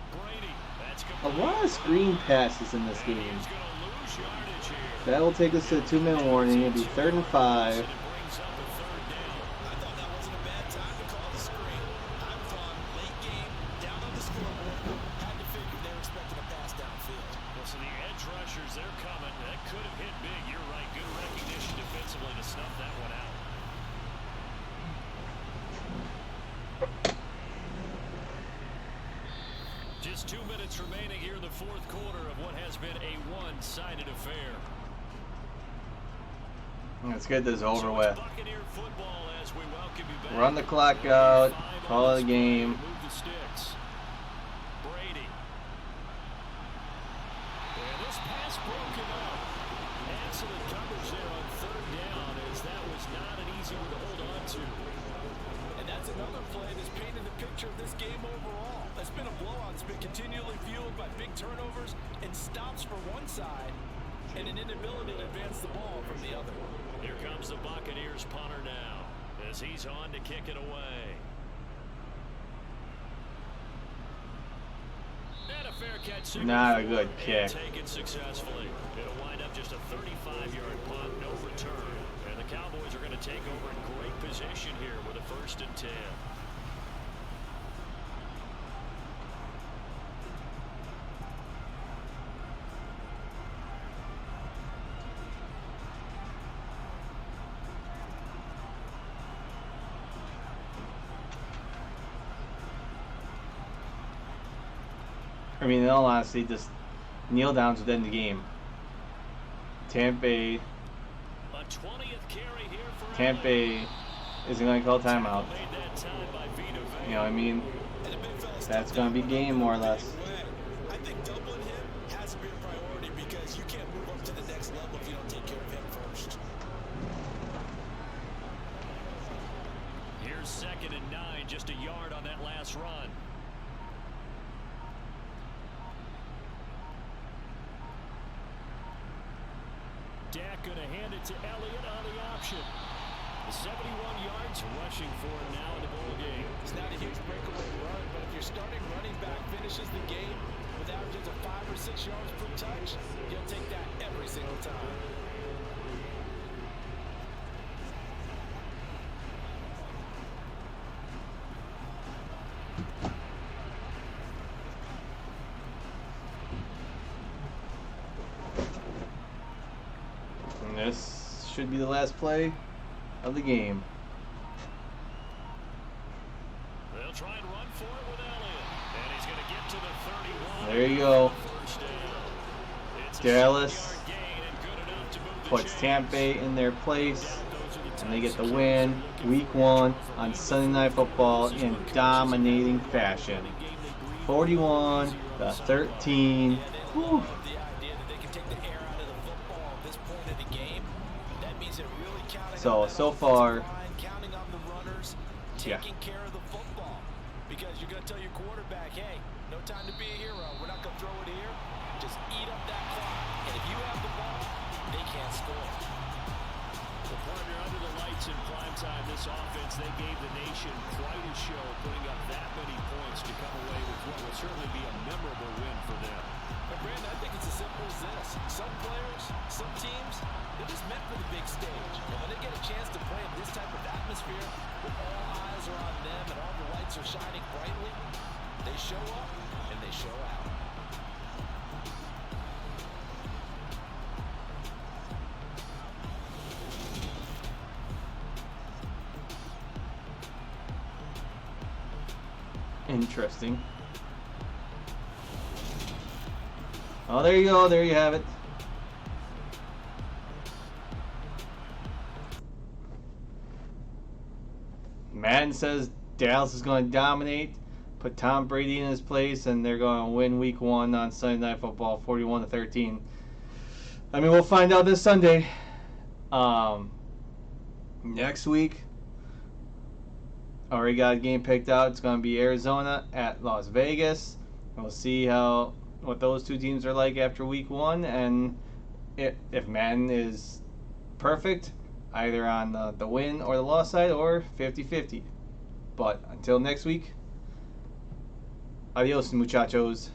Brady. That's A lot of screen passes in this game. He's going to lose yardage here. That will take us to a 2-minute warning. It'll be 3rd and 5. It brings up a 3rd down. I thought that wasn't a bad time to call the screen. I'm thought late game, down on the scoreboard, had to figure they were expecting a pass downfield. Well, so the edge rushers, they're coming. That could have hit big. You're right. Good recognition defensively to snuff that one out. Just 2 minutes remaining here in the 4th quarter of what has been a one-sided affair. Let's get this over with. Buccaneer football as we welcome you back. Run the clock out. Call it a game. Move the sticks. Brady. And this pass broken up. Excellent coverage there on 3rd down, as that was not an easy one to hold on to. And that's another play that's painted the picture of this game overall. It's been a blowout. It's been continually fueled by big turnovers and stops for one side and an inability to advance the ball from the other. Here comes the Buccaneers punter now as he's on to kick it away. And a fair catch. Not a good kick. Taken successfully. It'll wind up just a 35-yard punt, no return. And the Cowboys are going to take over in great position here with a 1st and 10. I mean, in all honesty, just kneel downs would end the game. Tampa Bay isn't going to call timeout. You know what I mean? That's going to be game, more or less. I think doubling him has to be a priority because you can't move up to the next level if you don't take care of him first. Here's 2nd and 9, just a yard on that last run. Dak going to hand it to Elliott on the option. 71 yards rushing for him now in the ball game. It's not a huge breakaway run, but if your starting running back finishes the game with averages of 5 or 6 yards per touch, you'll take that every single time. And this should be the last play of the game. They'll try and run for it with Elliott. And he's going to get to the 31. There you go. First down. It's a Dallas 7-yard gain and good enough to move the puts chains. Tampa Bay in their place, Those are the and they get the types of win games you're week looking for. 1 on Sunday Night Football in dominating fashion. 41-13. Whew. The idea that they can take the air out of the football at this point of the game, that means they're really counting on that So offensive far, line, counting on the runners, taking care of the football. Because you're going to tell your quarterback, hey, no time to be a hero. We're not going to throw it here. Just eat up that clock. And if you have the ball, they can't score. Well, partner, under the lights in prime time, this offense, they gave the nation quite a show, putting up that many points to come away with what will certainly be a memorable win for them. But Brandon, I think it's as simple as this. Some players, some teams, they're just meant for the big stage. And when they get a chance to play in this type of atmosphere, where all eyes are on them and all the lights are shining brightly, they show up and they show out. Interesting. Oh, there you go. There you have it. Madden says Dallas is going to dominate, put Tom Brady in his place, and they're going to win week 1 on Sunday Night Football 41-13. I mean, we'll find out this Sunday. Next week, already got a game picked out. It's going to be Arizona at Las Vegas. We'll see what those two teams are like after week 1, and if Madden is perfect, either on the win or the loss side, or 50-50. But until next week, adios, muchachos.